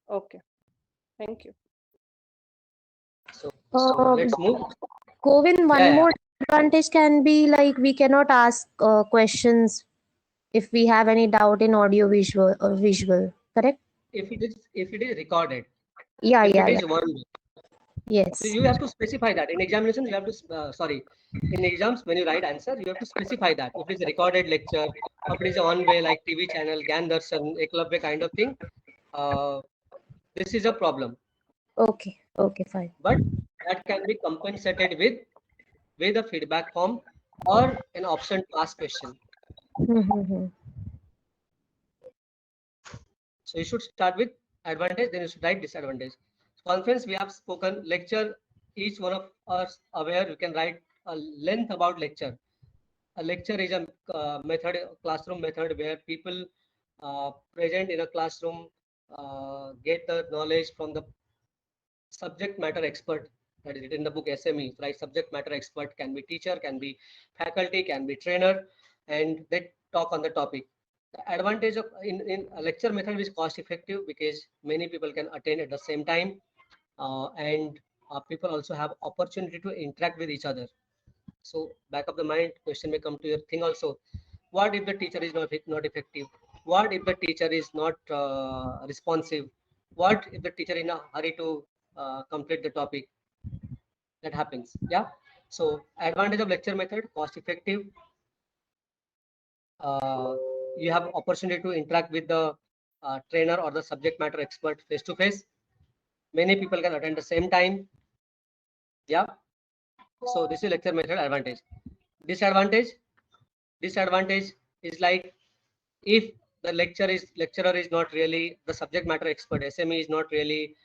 Okay, thank you. So Uh, let's move. Govin, one Yeah, yeah. more advantage can be like we cannot ask questions if we have any doubt in audio visual or visual, correct? If it is recorded, Yeah, if it yeah, is yeah. one way, so Yes. you have to specify that in examination. You have to sorry, in exams when you write answer, you have to specify that if it is a recorded lecture or if it is a one way like TV channel, Gyan Darshan, Eklavya kind of thing. Uh, this is a problem, Okay. Okay, fine. but that can be compensated with a feedback form or an option to ask question. Mm-hmm. So you should start with advantage, then you should write disadvantage. Conference we have spoken, lecture, each one of us aware you can write a length about lecture. A lecture is a method, classroom method where people present in a classroom get the knowledge from the subject matter expert. That is it in the book SME, right? Subject matter expert can be teacher, can be faculty, can be trainer, and they talk on the topic. The advantage of in a lecture method is cost effective because many people can attend at the same time, and people also have opportunity to interact with each other. So back of the mind, question may come to your thing also. What if the teacher is not effective? What if the teacher is not responsive? What if the teacher is in a hurry to complete the topic? That happens. Yeah. So advantage of lecture method, cost effective. Uh, you have opportunity to interact with the trainer or the subject matter expert face to face. Many people can attend the same time. Yeah. So this is lecture method advantage. Disadvantage. Disadvantage is like if the lecturer is not really the subject matter expert, SME is not really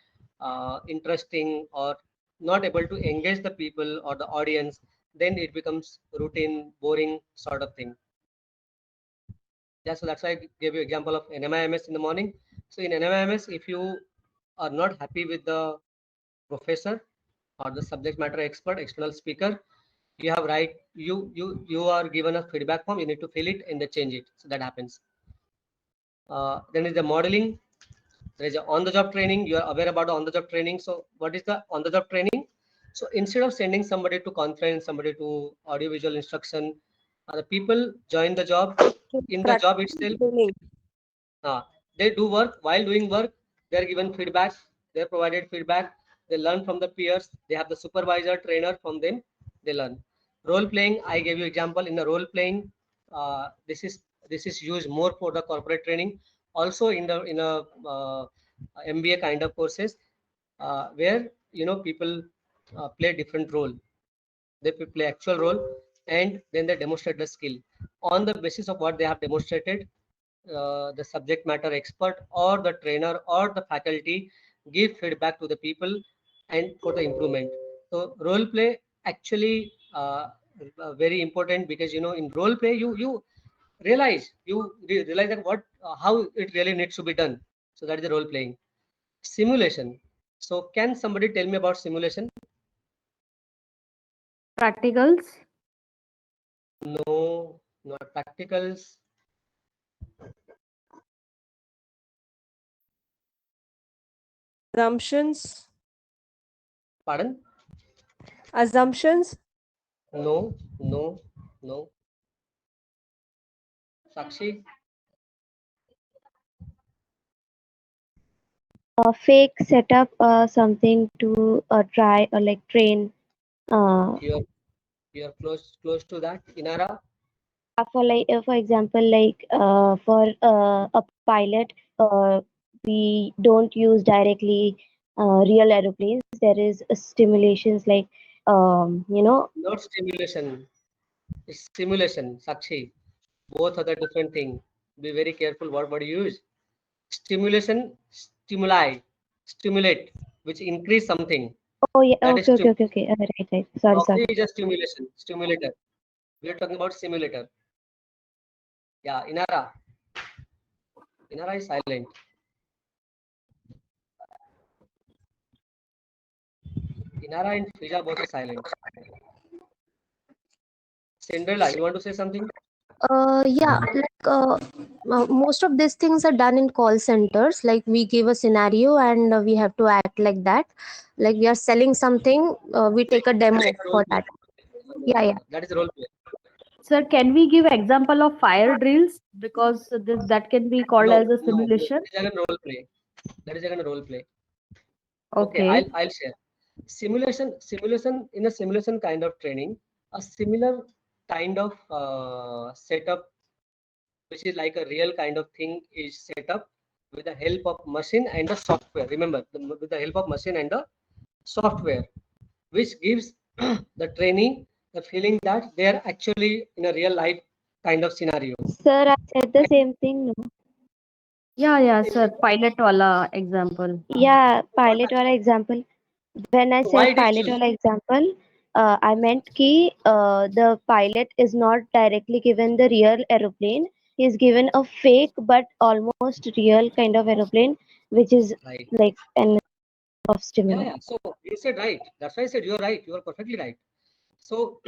interesting or not able to engage the people or the audience, then it becomes routine, boring sort of thing. Yeah, so that's why I gave you example of NMIMS in the morning. So in NMIMS, if you are not happy with the professor or the subject matter expert, external speaker, you have right, you are given a feedback form, you need to fill it and then change it. So that happens. Then is the modeling. There is a on-the-job training. You are aware about on-the-job training. So what is the on-the-job training? So instead of sending somebody to conference, somebody to audiovisual instruction, the people join the job. In the job itself, Training. they do work. While doing work, they are given feedback. They are provided feedback. They learn from the peers. They have the supervisor, trainer from them. They learn. Role playing. I gave you example in the role playing. This is used more for the corporate training. Also in a MBA kind of courses where people play different role. They play actual role and then they demonstrate the skill on the basis of what they have demonstrated. The subject matter expert or the trainer or the faculty give feedback to the people and for the improvement. So role play actually very important because in role play you realize that what how it really needs to be done. So that is the role playing. Simulation. So can somebody tell me about simulation? Practicals. No, not practicals. Assumptions. Pardon? Assumptions. No, no, no. Sakshi? Fake setup something to try or like train You're you're close to that. Inara? for like for example like for a pilot we don't use directly real aeroplanes. There is stimulations like Not stimulation. It's simulation, Sakshi. Both are the different thing. Be very careful what word you use. Stimulation, stimulate, which increase something. Oh yeah, That is okay. Right. Sorry. Copy is a stimulator. We are talking about simulator. Yeah, Inara. Inara is silent. Inara and Fija both are silent. Cinderella, you want to say something? Yeah, like most of these things are done in call centers. Like we give a scenario and we have to act like that. Like we are selling something, we take a demo for that. Yeah. That is role play. Sir, can we give example of fire drills? Because that can be called as a simulation. That is again role play. That is again a role play. Okay, Okay. I'll share. Simulation in a simulation kind of training, a similar kind of setup, which is like a real kind of thing, is set up with the help of machine and the software. Remember, with the help of machine and the software, which gives the trainee the feeling that they are actually in a real life kind of scenario. Sir, I said the same thing. No? Yeah, sir. Pilot wala example. Yeah, pilot wala example. When I Why said it is pilot choose? wala example, I meant ki the pilot is not directly given the real aeroplane. He is given a fake but almost real kind of aeroplane, which is Right. like an of stimulus. Yeah. So you said right. That's why I said you're right. You are perfectly right. So,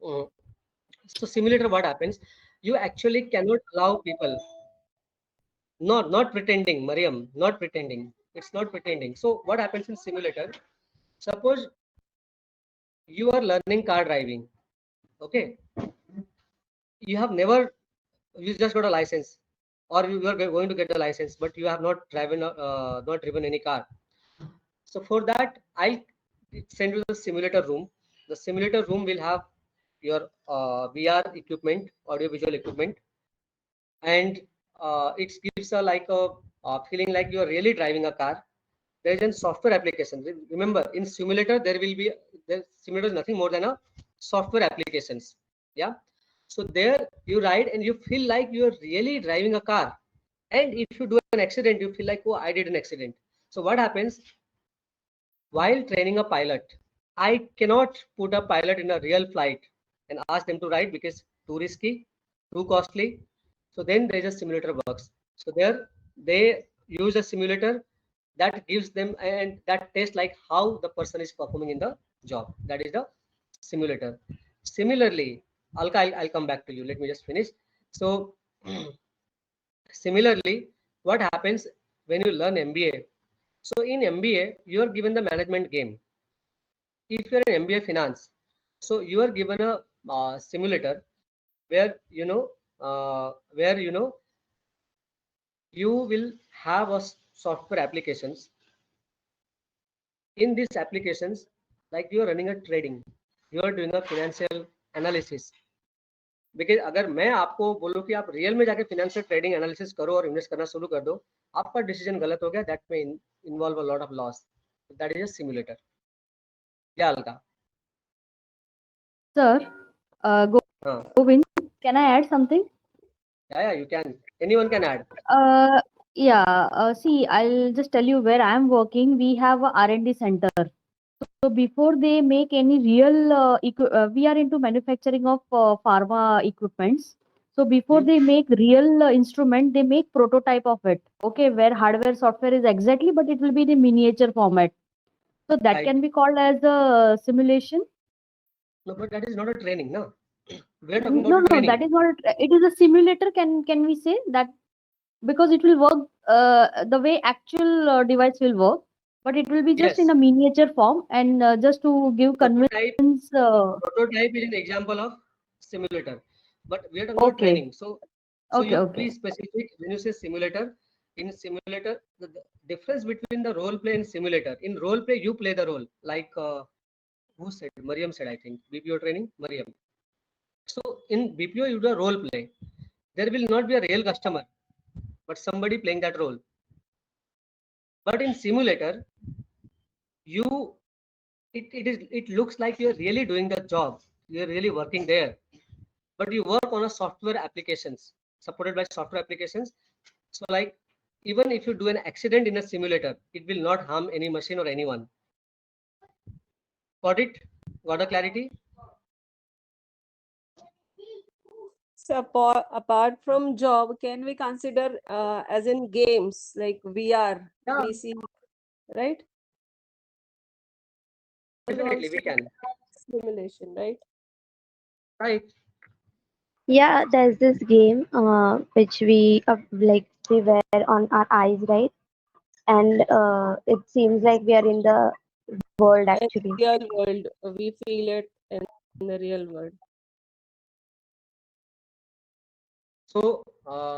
so simulator, what happens? You actually cannot allow people. Not pretending, Mariam. Not pretending. It's not pretending. So what happens in simulator? Suppose you are learning car driving. Okay. You have never. You just got a license, or you are going to get the license, but you have not driven any car. So for that, I'll send you the simulator room. The simulator room will have your VR equipment, audio visual equipment, and it gives a like a feeling like you are really driving a car. There is a software application. Remember, in simulator there will be the simulator is nothing more than a software applications. Yeah. So there you ride and you feel like you are really driving a car. And if you do an accident, you feel like, oh, I did an accident. So what happens? While training a pilot, I cannot put a pilot in a real flight and ask them to ride because too risky, too costly. So then there is a simulator works. So there they use a simulator that gives them and that tests like how the person is performing in the job. That is the simulator. Similarly, Alka, I'll come back to you. Let me just finish. So similarly, what happens when you learn MBA? So in MBA, you are given the management game. If you're an MBA finance, so you are given a simulator where you will have a software applications. In these applications, like you are running a trading, you are doing a financial analysis. Because अगर मैं आपको बोलूं कि आप real में जाके financial trading analysis करो और इन्वेस्ट करना शुरू कर दो, आपका डिसीजन गलत हो गया, दैट में involve a lot of loss. That is a simulator. क्या Alka? Sir, Govind, can I add something? Yeah, you can. Anyone can add. See, I'll just tell you where I'm working. We have a R&D center. So before they make any real, we are into manufacturing of pharma equipments. So before they make real instrument, they make prototype of it. Okay, where hardware, software is exactly, but it will be in miniature format. So that can be called as a simulation. No, but that is not a training, no. We are talking about No, training. that is not. It is a simulator. Can we say that? Because it will work the way actual device will work, but it will be just in a miniature form and just to give convenience. Prototype is an example of simulator, but we are talking about training. So you be specific when you say simulator. In simulator, the difference between the role play and simulator. In role play, you play the role. Like who said? Mariam said, I think. BPO training, Mariam. So in BPO, you do a role play. There will not be a real customer, but somebody playing that role. But in simulator, you it looks like you're really doing the job, you're really working there, but you work on a software applications, supported by software applications. So like, even if you do an accident in a simulator, it will not harm any machine or anyone. Got it? Got the clarity? So apart from job, can we consider as in games like VR, Yeah, VC, right? That definitely we also can. simulation, right? Right. Yeah, there's this game which we like we wear on our eyes, right? And it seems like we are in the world In actually. real world, we feel it in the real world. So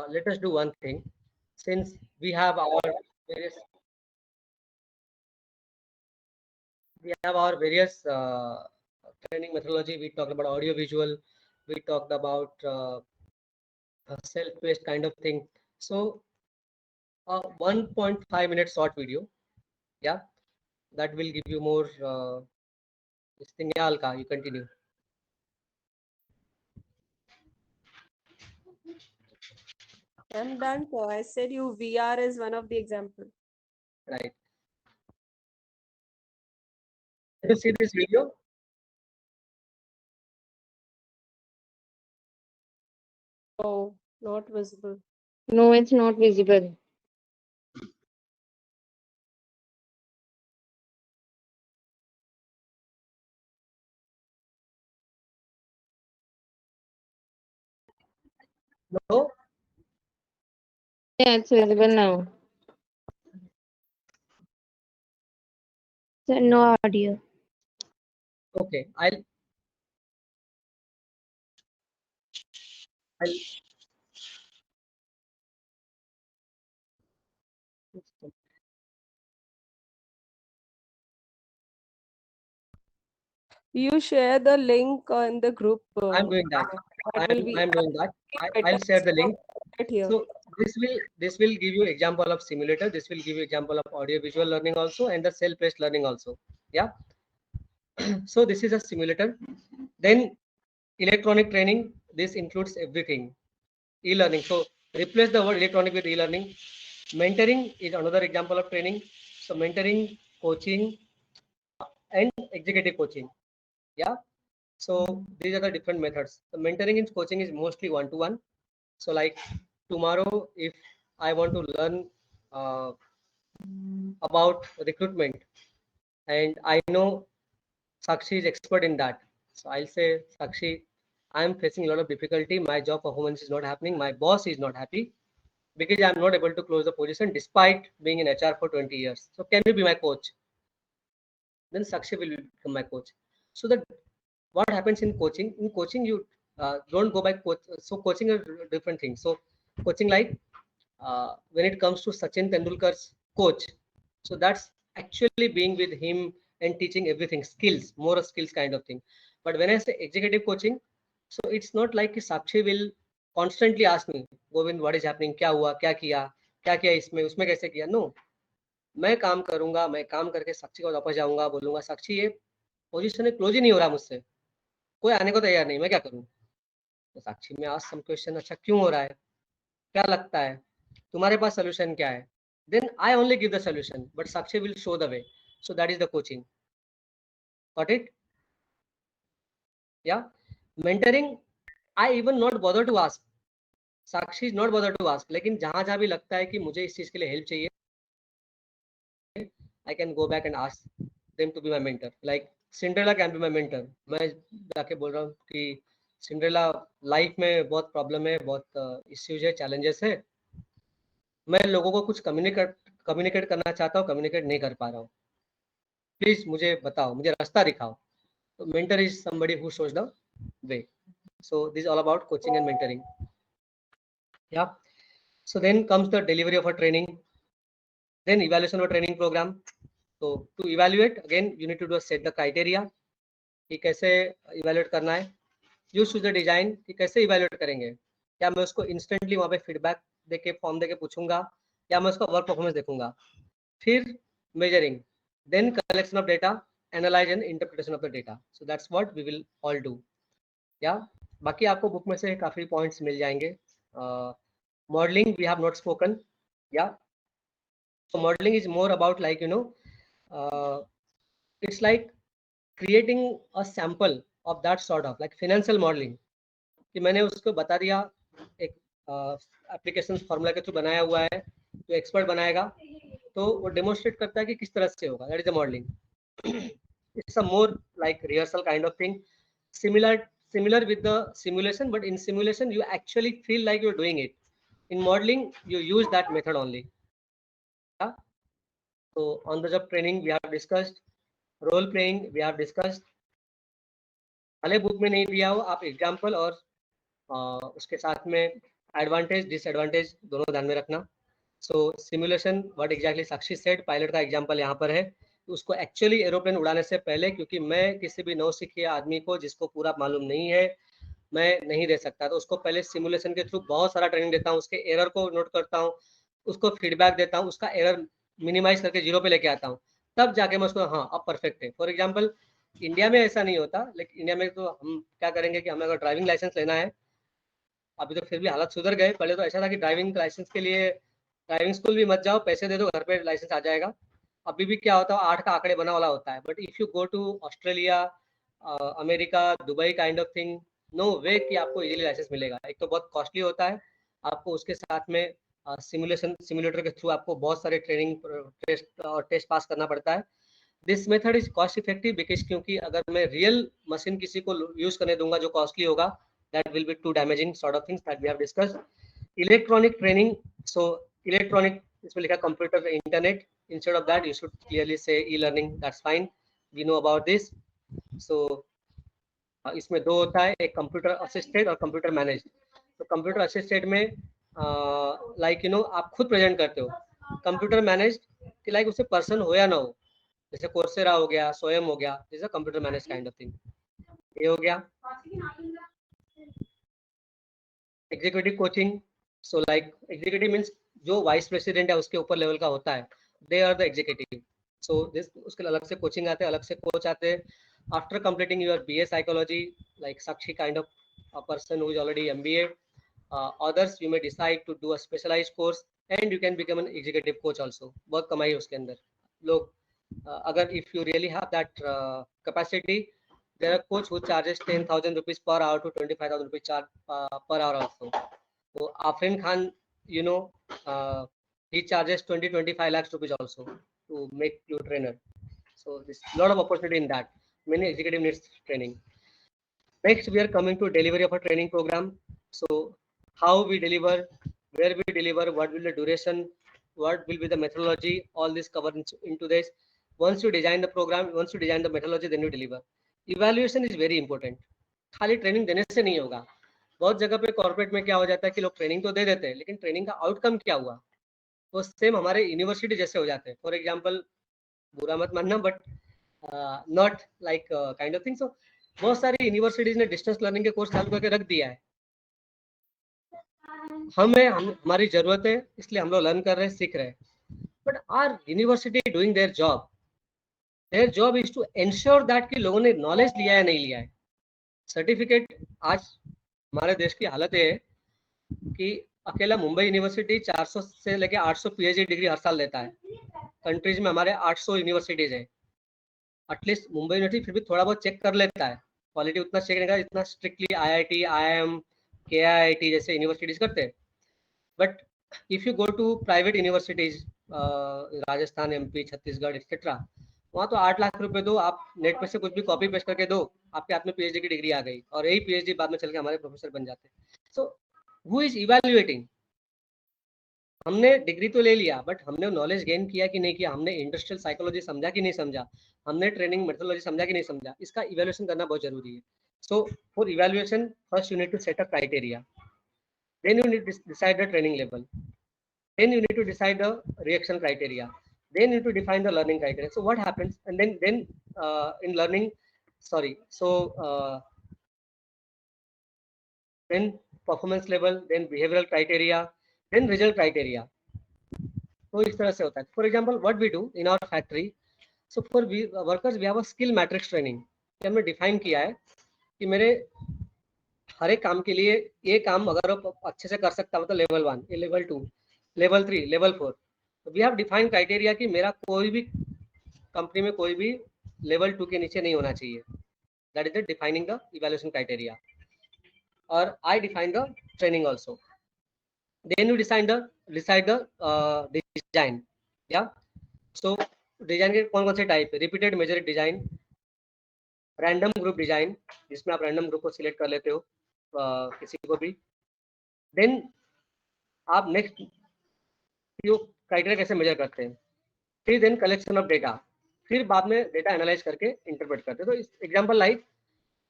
let us do one thing. Since we have our various, training methodology, we talked about audio visual, we talked about self-paced kind of thing. So 1.5 minute short video, yeah, that will give you more this thing. Yeah, Alka, you continue. I'm done. So I said you VR is one of the example. Right. Did you see this video? Oh, not visible. No, it's not visible. No. Yeah, it's visible now. So no audio. Okay. I'll You share the link in the group. I'm doing that. That will be I'm doing that. better. I'll share the link. Right here. So this will give you example of simulator. This will give you example of audio visual learning also, and the self-paced learning also. Yeah. So this is a simulator. Then electronic training. This includes everything. E-learning. So replace the word electronic with e-learning. Mentoring is another example of training. So mentoring, coaching, and executive coaching. Yeah. So these are the different methods. The mentoring in coaching is mostly one-to-one. So like tomorrow, if I want to learn uh, about recruitment, and I know Sakshi is expert in that, so I'll say, Sakshi, I'm facing a lot of difficulty. My job performance is not happening. My boss is not happy because I'm not able to close the position despite being in HR for 20 years. So can you be my coach? Then Sakshi will become my coach. So that what happens in coaching? In coaching, you don't go by coach. So coaching is different thing. So coaching, like when it comes to Sachin Tendulkar's coach, so that's actually being with him and teaching everything, skills, more a skills kind of thing. But when I say executive coaching, so it's not like Sakshi will constantly ask me, Govind, what is happening? क्या हुआ? क्या किया इसमें? उसमें कैसे किया? No. मैं काम करूंगा, मैं काम करके साक्षी को वापस जाऊंगा, बोलूंगा साक्षी ये पोजीशन क्लोज ही नहीं हो रहा मुझसे, कोई आने को तैयार नहीं, मैं क्या करूं? तो साक्षी में आज सम क्वेश्चन, अच्छा क्यों हो रहा है, क्या लगता है, तुम्हारे पास सोल्यूशन क्या है? Then I only give the solution, but Sakshi will show the way. So that is the coaching. Got it? Yeah. Mentoring, I even not bother to ask. Sakshi is not bother to ask. लेकिन जहां जहां भी लगता है कि मुझे इस चीज के लिए हेल्प चाहिए, I can go back and ask them to be my mentor. Like Cinderella can be my mentor. मैं जाके बोल रहा हूँ कि Cinderella लाइफ में बहुत प्रॉब्लम है, बहुत इश्यूज है, चैलेंजेस है, मैं लोगों को कुछ कम्युनिकेट करना चाहता हूँ, कम्युनिकेट नहीं कर पा रहा हूँ, प्लीज मुझे बताओ, मुझे रास्ता दिखाओ. So mentor is somebody who shows the way. So this is all about coaching and mentoring. Yeah. So then comes the delivery of a training, then evaluation of a training program. So to evaluate, again you need to do a set the criteria कि कैसे evaluate करना है. You choose the design कि कैसे evaluate करेंगे. क्या मैं उसको instantly वहाँ पे feedback देके फॉर्म देके पूछूंगा, या मैं उसका वर्क परफॉर्मेंस देखूंगा. फिर measuring, then collection of data, analyze and interpretation of the data. So that's what we will all do. Yeah, बाकी आपको बुक में से काफी पॉइंट्स मिल जाएंगे. Modeling we have not spoken. Yeah, so modeling is more about like it's like creating a sample of that sort of like financial modeling. कि मैंने उसको बता दिया एक एप्लीकेशन फॉर्मूला के थ्रू बनाया हुआ है, तो एक्सपर्ट बनाएगा तो वो डेमोन्स्ट्रेट करता है कि किस तरह से होगा. That is the modelling. It's a more like rehearsal kind of thing, similar with the simulation, but in simulation you actually feel like you're doing it. In modeling you use that method only. Yeah? So on the job training we have discussed, role playing we have discussed. भले book में नहीं दिया हो, आप example और उसके साथ में एडवांटेज डिसएडवांटेज दोनों ध्यान में रखना. So simulation what exactly Sakshi said, pilot का एग्जांपल यहाँ पर है. उसको एक्चुअली एरोप्लेन उड़ाने से पहले, क्योंकि मैं किसी भी नौसिखिए आदमी को जिसको पूरा मालूम नहीं है मैं नहीं दे सकता, तो उसको पहले सिमुलेशन के थ्रू बहुत सारा ट्रेनिंग देता हूँ, उसके एरर को नोट करता हूँ, उसको फीडबैक देता हूँ, उसका एरर मिनिमाइज करके 0 पे लेके आता हूँ, तब जाके मैं उसको हाँ अब परफेक्ट है. फॉर एग्जाम्पल इंडिया में ऐसा नहीं होता, लेकिन इंडिया में तो हम क्या करेंगे कि हमें अगर ड्राइविंग लाइसेंस लेना है, अभी तो फिर भी हालत सुधर गए, पहले तो ऐसा था कि ड्राइविंग लाइसेंस के लिए ड्राइविंग स्कूल भी मत जाओ, पैसे दे दो घर पे लाइसेंस आ जाएगा. अभी भी क्या होता है 8 का आंकड़े बना वाला होता है. But if you go to Australia, America, Dubai kind of thing, no way कि आपको इजीली लाइसेंस मिलेगा. एक तो बहुत कॉस्टली होता है, आपको उसके साथ में सिमुलेटर के थ्रू आपको बहुत सारे ट्रेनिंग टेस्ट पास करना पड़ता है. This method is cost effective because क्योंकि अगर मैं रियल मशीन किसी को यूज करने दूंगा जो कॉस्टली होगा, that will be too damaging sort of things that we have discussed. Electronic training, so electronic इसमें लिखा computer internet, instead of that you should clearly say e-learning. That's fine, we know about this. So इसमें दो होता है, एक computer assisted और computer managed. तो computer assisted में लाइक आप खुद प्रेजेंट करते हो. कंप्यूटर मैनेज्ड कि लाइक उससे पर्सन हो या ना हो, जैसे कोर्सेरा हो गया, स्वयं हो गया, जैसे computer manage kind of thing. ये हो गया. Executive coaching, so like executive means जो वाइस प्रेसिडेंट है उसके ऊपर लेवल का होता है, they are the executive. So this उसके अलग से कोचिंग आते हैं, अलग से कोच आते हैं. After completing your BA psychology, like Sakshi kind of a person who is already MBA, others you may decide to do a specialized course and you can become an executive coach also. बहुत कमाई है उसके अंदर लोग. अगर if you really have that capacity, there are coach who charges 10,000 rupees per hour to 25,000 rupees charge per hour also. So Afrin Khan, he charges 20-25 lakhs rupees also to make you trainer. So there's a lot of opportunity in that. Many executive needs training. Next, we are coming to delivery of a training program. So how we deliver, where we deliver, what will the duration, what will be the methodology, all this covered into this. Once you design the program, once you design the methodology, then you deliver. Evaluation is very important. खाली training देने से नहीं होगा. बहुत जगह पे corporate में क्या हो जाता है कि लोग ट्रेनिंग तो दे देते हैं, लेकिन ट्रेनिंग का आउटकम क्या हुआ वो सेम हमारे यूनिवर्सिटी जैसे हो जाते हैं. फॉर एग्जांपल, बुरा मत मानना, but not like kind of thing. So बहुत सारी यूनिवर्सिटीज ने डिस्टेंस लर्निंग के कोर्स चालू करके रख दिया है. हमारी जरूरत है इसलिए हम लोग लर्न कर रहे हैं, सीख रहे हैं. But are university doing their job? Their job is to ensure that कि लोगों ने नॉलेज लिया है नहीं लिया है. सर्टिफिकेट, आज हमारे देश की हालत है कि अकेला मुंबई यूनिवर्सिटी 400 से लेके 800 PhD डिग्री हर साल देता है. कंट्रीज में हमारे 800 यूनिवर्सिटीज है. एटलीस्ट मुंबई यूनिवर्सिटी फिर भी थोड़ा बहुत चेक कर लेता है, क्वालिटी उतना चेक नहीं करता इतना स्ट्रिक्टली IIT, IIM, KIIT जैसे यूनिवर्सिटीज करते हैं. But if you go to private universities, Rajasthan, MP, Chhattisgarh etcetera, वहाँ तो 8 लाख रुपए दो, आप नेट पे से कुछ भी कॉपी पेस्ट करके दो, आपके हाथ में PhD की डिग्री आ गई, और यही PhD बाद में चल के हमारे प्रोफेसर बन जाते हैं. So who is evaluating? हमने डिग्री तो ले लिया, बट हमने नॉलेज गेन किया कि नहीं किया, हमने इंडस्ट्रियल साइकोलॉजी समझा कि नहीं समझा, हमने ट्रेनिंग मेथोडोलॉजी समझा कि नहीं समझा, इसका इवैल्यूएशन करना बहुत जरूरी है. So for evaluation first you need to set a criteria, then you need to decide the training level, then you need to decide the reaction criteria, then you need to define the learning criteria. So what happens, and then in learning, then performance level, then behavioral criteria, then result criteria. तो इस तरह से होता है. For example what we do in our factory, So for workers we have a skill matrix training. हमने define किया है कि मेरे हर एक काम के लिए ये काम अगर आप अच्छे से कर सकता हो तो level 1, level 2, level 3, level 4. We have define criteria कि मेरा कोई भी कंपनी में कोई भी लेवल 2 के नीचे नहीं होना चाहिए. That is the defining the evaluation criteria. और I define the training also. Then you decide the design. Yeah. So design के कौन कौन से टाइप है? Repeated measure design, random group design जिसमें आप रैंडम ग्रुप को सिलेक्ट कर लेते हो किसी को भी. देन आप नेक्स्ट क्राइटेरिया कैसे मेजर करते हैं. फिर देन कलेक्शन ऑफ डेटा, फिर बाद में डेटा एनालाइज करके इंटरप्रेट करते हैं. तो एग्जांपल लाइक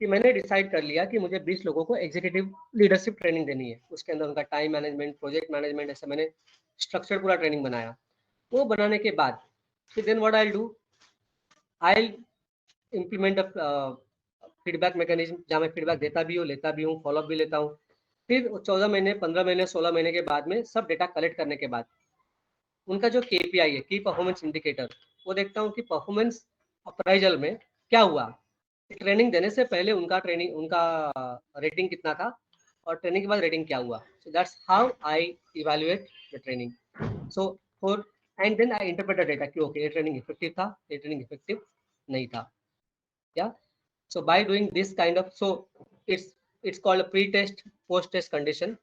कि मैंने डिसाइड कर लिया कि मुझे 20 लोगों को एग्जीक्यूटिव लीडरशिप ट्रेनिंग देनी है. उसके अंदर उनका टाइम मैनेजमेंट, प्रोजेक्ट मैनेजमेंट, ऐसा मैंने स्ट्रक्चर पूरा ट्रेनिंग बनाया. वो बनाने के बाद फिर then what I do, I implement feedback mechanism जहाँ मैं फीडबैक देता भी हूँ, लेता भी हूँ, फॉलोअप भी लेता हूँ. फिर 14 महीने, 15 महीने, 16 महीने के बाद में सब डेटा कलेक्ट करने के बाद उनका जो KPI है, की परफॉर्मेंस इंडिकेटर, वो देखता हूँ कि परफॉर्मेंस अप्राइजल में क्या हुआ. ट्रेनिंग देने से पहले उनका रेटिंग कितना था और ट्रेनिंग के बाद रेटिंग क्या हुआ. So that's how I evaluate the training. So for and then I interpret the data कि ओके ये ट्रेनिंग इफेक्टिव था, ये ट्रेनिंग इफेक्टिव नहीं था. Yeah so by doing this kind of, so it's called a pre-test, post-test condition.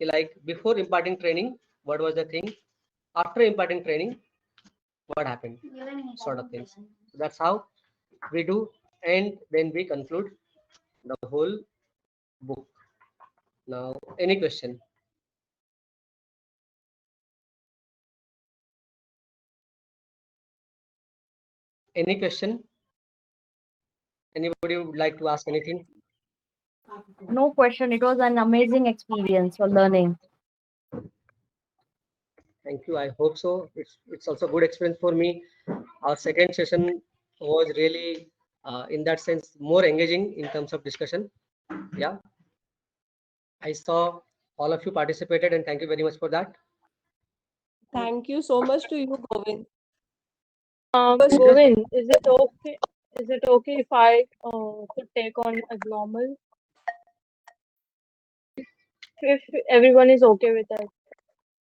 Like before imparting training, what was the thing? After imparting training, what happened? Sort of things. So that's how we do, and then we conclude the whole book. Now, any question? Any question? Anybody would like to ask anything? No question. It was an amazing experience for learning. Thank you. I hope so. It's also good experience for me. Our second session was really, in that sense, more engaging in terms of discussion. Yeah. I saw all of you participated, and thank you very much for that. Thank you so much to you, Govind. Govind, is it okay? Is it okay if I could take on abnormal? If everyone is okay with that.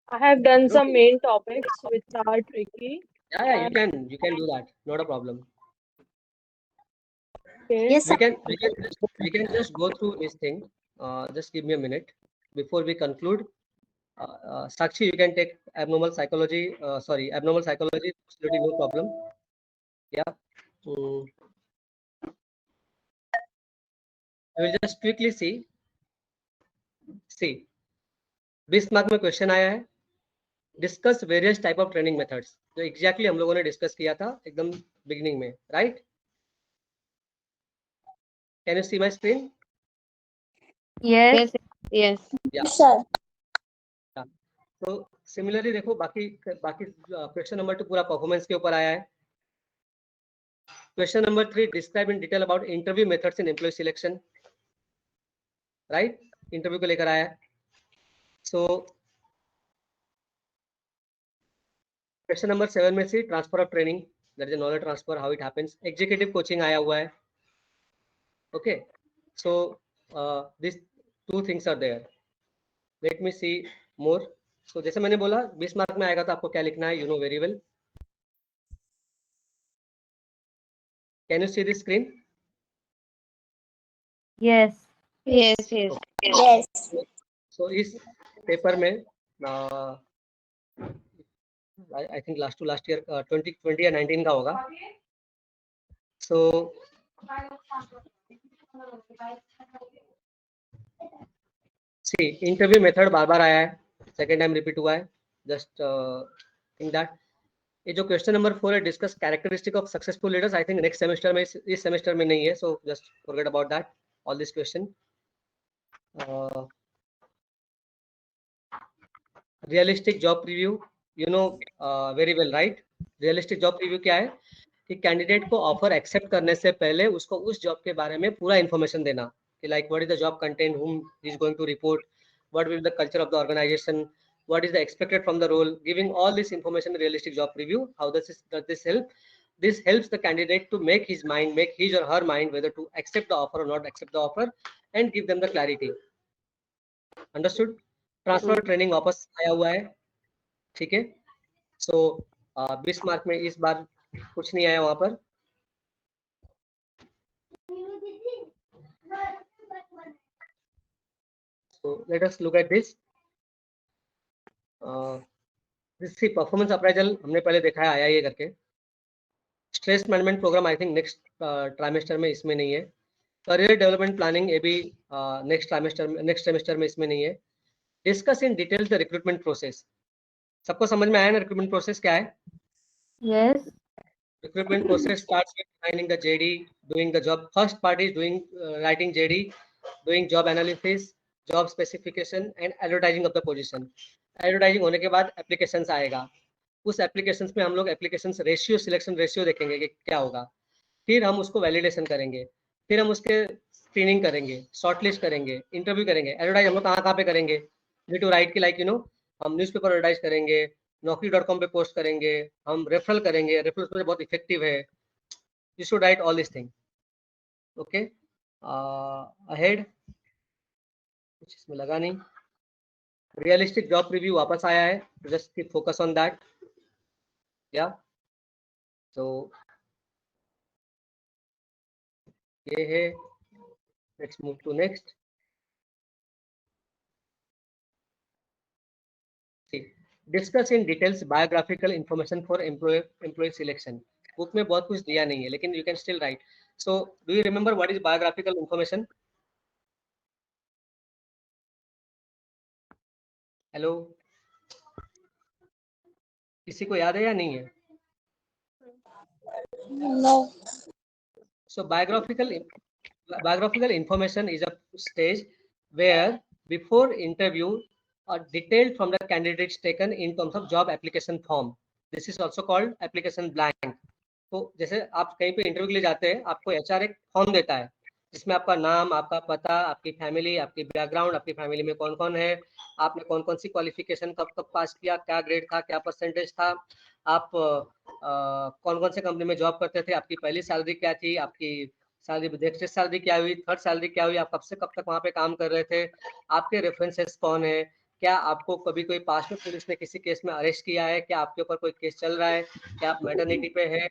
I have done some Okay. main topics which are tricky. Yeah, you can do that. Not a problem. Okay. Yes, sir. We can just go through this thing. Just give me a minute before we conclude. Sakshi, you can take abnormal psychology. Abnormal psychology. Absolutely no problem. Yeah. I will just quickly see. 20 mark में question आया है. Discuss various type of training methods, जो exactly हम लोगों ने discuss किया था एकदम बिगिनिंग में, right? Can you see my screen? Yes. Yes. Sir. तो सिमिलरली देखो बाकी क्वेश्चन नंबर 2 पूरा परफॉर्मेंस के ऊपर आया है. Question number 3 describe in detail about interview methods in employ selection, right? Interview को लेकर आया है. सो क्वेश्चन नंबर 7 में से transfer of training, that is knowledge transfer, how it happens. Executive coaching आया हुआ है. Okay, so this 2 things are there. Let me see more. So जैसे मैंने बोला 20 मार्क में आएगा तो आपको क्या लिखना है, you know very well. Can you see this screen? Yes. Yes. Yes. Yes. So इस पेपर में I think last to last year 2020 या 19 का होगा. सो सी इंटरव्यू मेथड बार बार आया है, सेकेंड टाइम रिपीट हुआ है. जस्ट थिंक दैट ये जो क्वेश्चन नंबर 4 है, discuss characteristic of successful leaders, I think next semester में, इस सेमेस्टर में नहीं है. So just forget about that, all this question. Realistic job preview, you know very well, right? Realistic job preview क्या है कि candidate को ऑफर एक्सेप्ट करने से पहले उसको उस जॉब के बारे में पूरा इन्फॉर्मेशन देना कि like what is the job content, whom is going to report, what will be the culture of the organization, what is the expected from the role, giving all this information in realistic job preview. How does this help? This helps the candidate to make his or her mind whether to accept the offer or not accept the offer, and give them the clarity. Understood? Transfer training वापस आया हुआ है, ठीक है? So 20 mark में इस बार कुछ नहीं आया वहां पर. So let us look at this. This see performance appraisal हमने पहले देखा है आया ये करके. Stress management program I think next trimester में इसमें नहीं है. करियर डेवलपमेंट प्लानिंग ये भी नेक्स्ट सेमेस्टर में इसमें नहीं है. Discuss in detail the recruitment process. सबको समझ में आया ना रिक्रूटमेंट प्रोसेस क्या है? Yes. Recruitment process starts with defining the JD, doing the job. First part is doing writing JD, doing job analysis, job specification and advertising of the position. Advertising होने के बाद applications आएगा. उस applications में हम लोग applications ratio, selection ratio देखेंगे कि क्या होगा. फिर हम उसको validation करेंगे. फिर हम उसके screening करेंगे, shortlist करेंगे, interview करेंगे. Advertise हम लोग कहाँ पे करेंगे? We to write की like हम न्यूज़पेपर एडवर्टाइज करेंगे, naukri.com पे पोस्ट करेंगे, हम रेफरल करेंगे. रेफरल में बहुत इफेक्टिव है. You should write all this thing. Okay, ahead कुछ इसमें लगा नहीं. रियलिस्टिक जॉब रिव्यू वापस आया है, just keep focus on that. या तो ये है. Let's move to next. Discuss in details biographical information for employ selection. Book में बहुत कुछ दिया नहीं है, लेकिन you can still write. So do you remember what is biographical information? Hello, किसी को याद है या नहीं है? No. So biographical information is a stage where before interview are detailed from the candidates taken in terms of job application form. This is also called application blank. तो जैसे आप कहीं पे इंटरव्यू के लिए जाते हैं, आपको एचआर एक फॉर्म देता है जिसमें आपका नाम, आपका पता, आपकी फैमिली, आपकी बैकग्राउंड, आपकी फैमिली में कौन कौन है, आपने कौन कौन सी क्वालिफिकेशन कब कब पास किया, क्या ग्रेड था, क्या परसेंटेज था, आप कौन कौन से कंपनी में जॉब करते थे, आपकी पहली सैलरी क्या थी, आपकी सैलरी नेक्स्ट सैलरी क्या हुई, थर्ड सैलरी क्या हुई, आप कब से कब तक वहाँ पे काम कर रहे थे, आपके रेफरेंसेस कौन है, क्या आपको कभी कोई पास में पुलिस ने किसी केस में अरेस्ट किया है, क्या आपके ऊपर कोई केस चल रहा है, क्या आप मैटरनिटी पे है.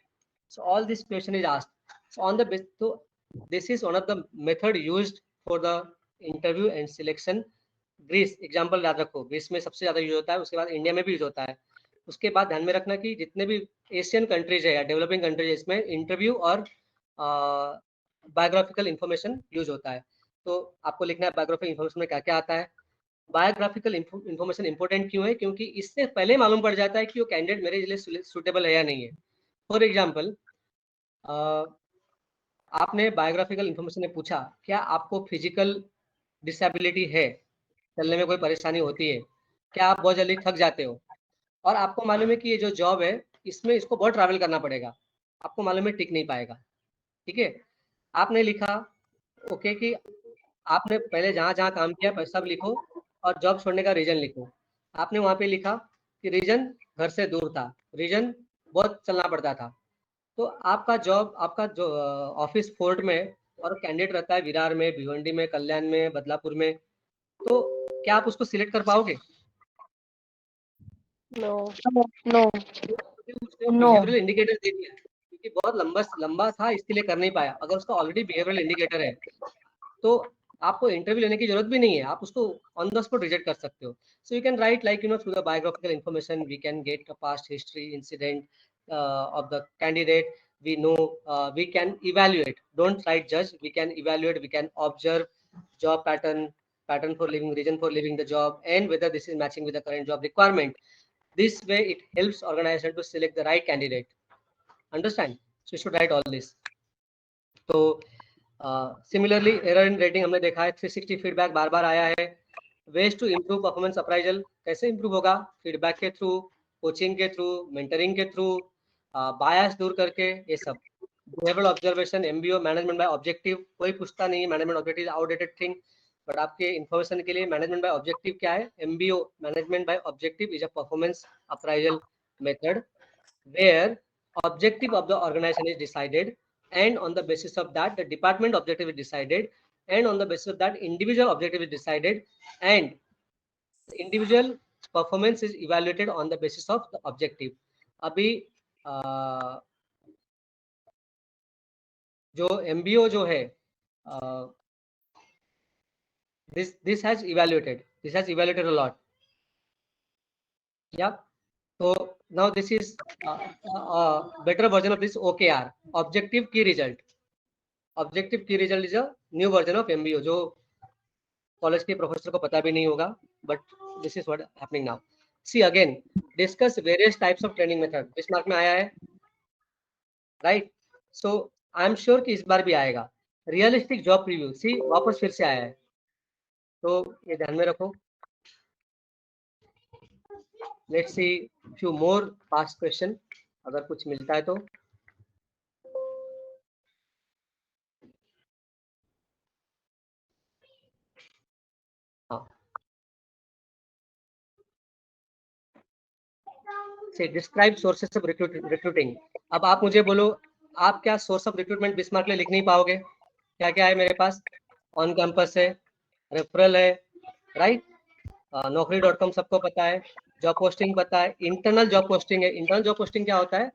So all this question is asked. So on the so this is one of the method used for the interview and selection. Greece example याद रखो, ग्रीस में सबसे ज्यादा यूज होता है, उसके बाद इंडिया में भी यूज होता है. उसके बाद ध्यान में रखना कि जितने भी एशियन कंट्रीज है या डेवलपिंग कंट्रीज है, इसमें इंटरव्यू और बायोग्राफिकल इंफॉर्मेशन यूज होता है. तो आपको लिखना है बायोग्राफिकल इंफॉर्मेशन में क्या क्या आता है. बायोग्राफिकल इंफॉर्मेशन इंपॉर्टेंट क्यों है? क्योंकि इससे पहले मालूम पड़ जाता है कि वो कैंडिडेट मेरे लिए सुटेबल है या नहीं है. फॉर एग्जाम्पल, आपने बायोग्राफिकल इंफॉर्मेशन में पूछा क्या आपको फिजिकल डिसेबिलिटी है, चलने में कोई परेशानी होती है, क्या आप बहुत जल्दी थक जाते हो, और आपको मालूम है कि ये जो जॉब है इसमें इसको बहुत ट्रैवल करना पड़ेगा, आपको मालूम है टिक नहीं पाएगा. ठीक है, आपने लिखा ओके कि आपने पहले जहाँ जहाँ काम किया सब लिखो और जॉब छोड़ने का रीजन लिखो. आपने वहाँ पे लिखा कि रीजन घर से दूर था, रीजन बहुत चलना पड़ता था. तो आपका जो ऑफिस फोर्ट में और कैंडिडेट रहता है विरार में, भिवंडी में, कल्याण में, बदलापुर में, तो क्या आप उसको सिलेक्ट कर पाओगे? No. No. बिहेवियरल इंडिकेटर दे दिया क्योंकि बहुत लंबा था इसके लिए कर नहीं पाया. अगर उसका ऑलरेडी बिहेवियरल इंडिकेटर है तो आपको इंटरव्यू लेने की जरूरत भी नहीं है, आप उसको ऑन द स्पॉट रिजेक्ट कर सकते हो. So you can write like through the biographical information we can get a past history incident of the candidate. We know we can evaluate, don't write judge, we can evaluate, we can observe job pattern for living, reason for leaving the job, and whether this is matching with the current job requirement. This way it helps organization to select the right candidate. Understand? So you should write all this. तो similarly error in rating हमने देखा है, 360 feedback बार बार आया है. Ways to improve performance appraisal, कैसे improve होगा? फीडबैक के थ्रू, कोचिंग के थ्रू, मेंटरिंग के थ्रू, बायस दूर करके, ये सब. Behavioural observation, MBO, management by objective. कोई पूछता नहीं है management objective outdated thing, but आपके इन्फॉर्मेशन के लिए मैनेजमेंट बाय ऑब्जेक्टिव क्या है? MBO, management by objective, is a performance appraisal method where objective of the organization is decided, and on the basis of that the department objective is decided, and on the basis of that individual objective is decided, and the individual performance is evaluated on the basis of the objective. अभी जो MBO जो है, this has evaluated a lot. Yeah. So now this is better version of this OKR, objective key result. Objective key result is a new version of MBO जो college के professor को पता भी नहीं होगा, but this is what happening now. See again, discuss various types of training method. इस mark में आया है, right? So I am sure कि इस बार भी आएगा. Realistic job preview, see वापस फिर से आया है, तो ये ध्यान में रखो. Let's see few more past question, अगर कुछ मिलता है तो. हाँ, से डिस्क्राइब सोर्सेस ऑफ रिक्रूटिंग. अब आप मुझे बोलो, आप क्या सोर्स ऑफ रिक्रूटमेंट बिस्मार्क ले लिख नहीं पाओगे? क्या क्या है मेरे पास? ऑन कैंपस है, रेफरल है, राइट, naukri.com सबको पता है, जॉब पोस्टिंग पता है, इंटरनल जॉब पोस्टिंग है. इंटरनल जॉब पोस्टिंग क्या होता है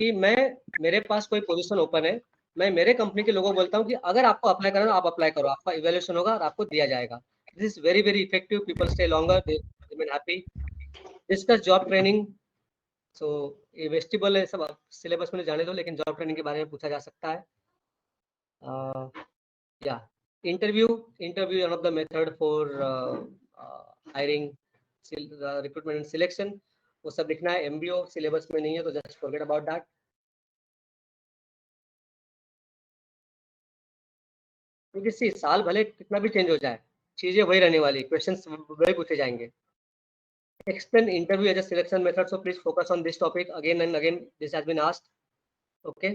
कि मेरे पास कोई पोजीशन ओपन है, मैं मेरे कंपनी के लोगों को बोलता हूँ कि अगर आपको अप्लाई करना है आप अप्लाई करो, आपका इवैल्यूएशन होगा और आपको दिया जाएगा. This is very very effective, people stay longer, they remain happy. Discuss job training. So ये वेस्टिबल है, सब सिलेबस में जाने दो, लेकिन जॉब ट्रेनिंग के बारे में पूछा जा सकता है. या interview one of the method for hiring, recruitment and selection, वो सब लिखना है. एमबीओ सिलेबस में नहीं है तो जस्ट फॉरगेट अबाउट दैट. क्योंकि सी साल भले कितना भी चेंज हो जाए, चीजें वही रहने वाली, क्वेश्चंस वही पूछे जाएंगे. Explain interview as a selection method, so please focus on this topic again and again, this has been asked. Okay.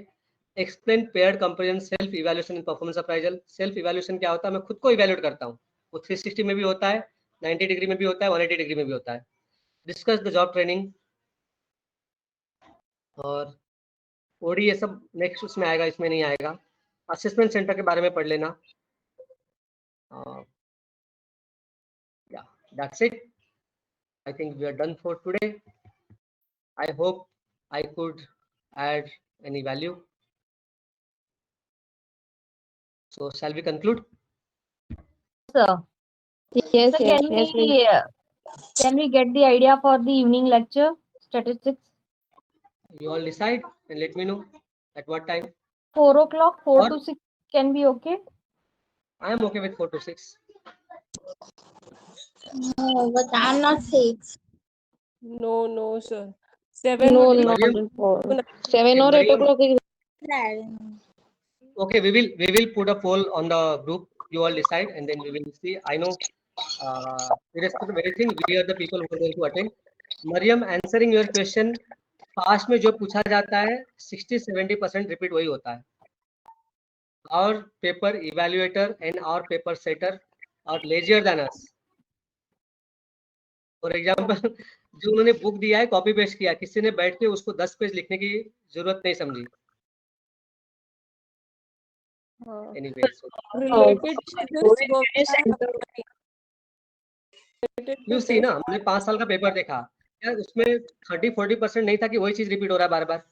Explain paired comparison, self evaluation and performance appraisal. Self evaluation क्या होता है? मैं खुद को evaluate करता हूँ, वो 360 में भी होता है, 90 डिग्री में भी होता है, 180 डिग्री में भी होता है. Discuss the job training. और ओडी ये सब नेक्स्ट उसमें आएगा, इसमें नहीं आएगा. असेसमेंट सेंटर के बारे में पढ़ लेना. Yeah, that's it. I think we are done for today. I hope I could add any value. So shall we conclude? Sir, Yes, so yes, yes. can we get the idea for the evening lecture, statistics? You all decide and let me know at what time. 4 o'clock, 4 Or- to 6 can be okay. I am okay with 4 to 6. No, but I'm not 6. No, sir. 7 No, would be not Mariam? before. Okay, 7 or 8 Mariam? o'clock is Okay, we will put a poll on the group. You all decide and then we will see. I know irrespective of everything, we are the people who are going to attend. Mariam, answering your question, past में जो पूछा जाता है 60-70% repeat वही होता है. Our paper evaluator and our paper setter are lazier than us. For example, जो उन्होंने बुक दिया है कॉपी पेस्ट किया, किसी ने बैठ के उसको 10 पेज लिखने की जरूरत नहीं समझी. Anyway, so related to this work, you see ना, हमने 5 साल का पेपर देखा, यार उसमें 30-40% नहीं था कि वही चीज रिपीट हो रहा है बार बार.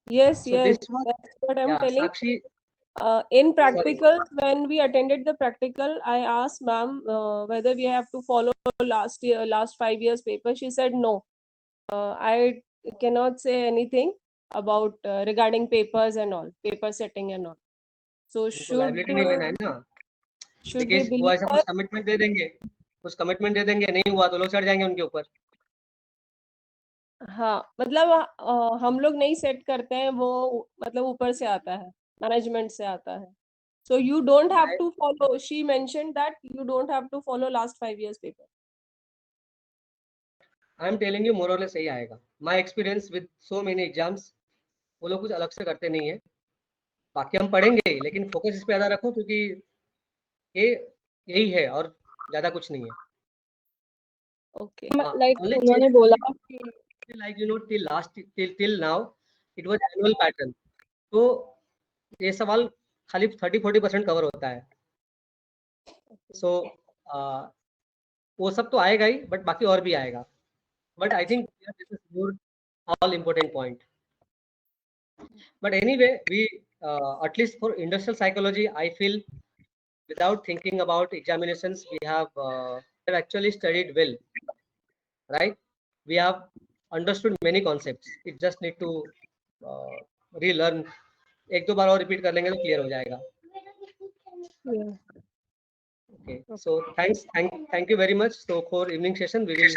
yes, So yes, this was, that's what I'm yeah, telling. Sakshi, In practical, when we attended the practical, I asked ma'am whether we have to follow last 5 years paper. She said no. I cannot say anything about regarding papers and all, paper setting and all. So उनको liability नहीं लेना है ना, should we क्योंकि वो ऐसा believe कुछ her? Commitment दे देंगे, नहीं हुआ तो लोग चढ़ जाएंगे उनके ऊपर. हाँ, मतलब हम लोग नहीं सेट करते हैं, वो मतलब ऊपर से आता है, मैनेजमेंट से आता है. So you don't have to follow. She mentioned that you don't have to follow last 5 years paper. I am telling you, more और लेस सही आएगा. My experience with so many exams, वो लोग कुछ अलग से करते नहीं है. बाकी हम पढ़ेंगे लेकिन फोकस इस पे ज्यादा रखो, क्योंकि ये यही है और ज्यादा कुछ नहीं है. Okay. Like Only उन्होंने changes बोला will be, like you know, till now it was annual pattern. तो ये सवाल खाली 30-40% कवर होता है। सो वो सब तो आएगा ही, बट बाकी और भी आएगा। But I think this is more all important point. But anyway, we at least for industrial psychology, I feel without thinking about examinations, we have actually studied well, right? We have understood many concepts. It just need to relearn. एक दो बार और repeat कर लेंगे तो clear हो जाएगा. Yeah. Okay. So thank you very much. So for evening session, we will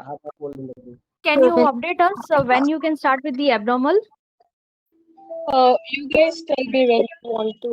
have a whole interview. Can you update us when you can start with the abnormal? You guys tell me when you want to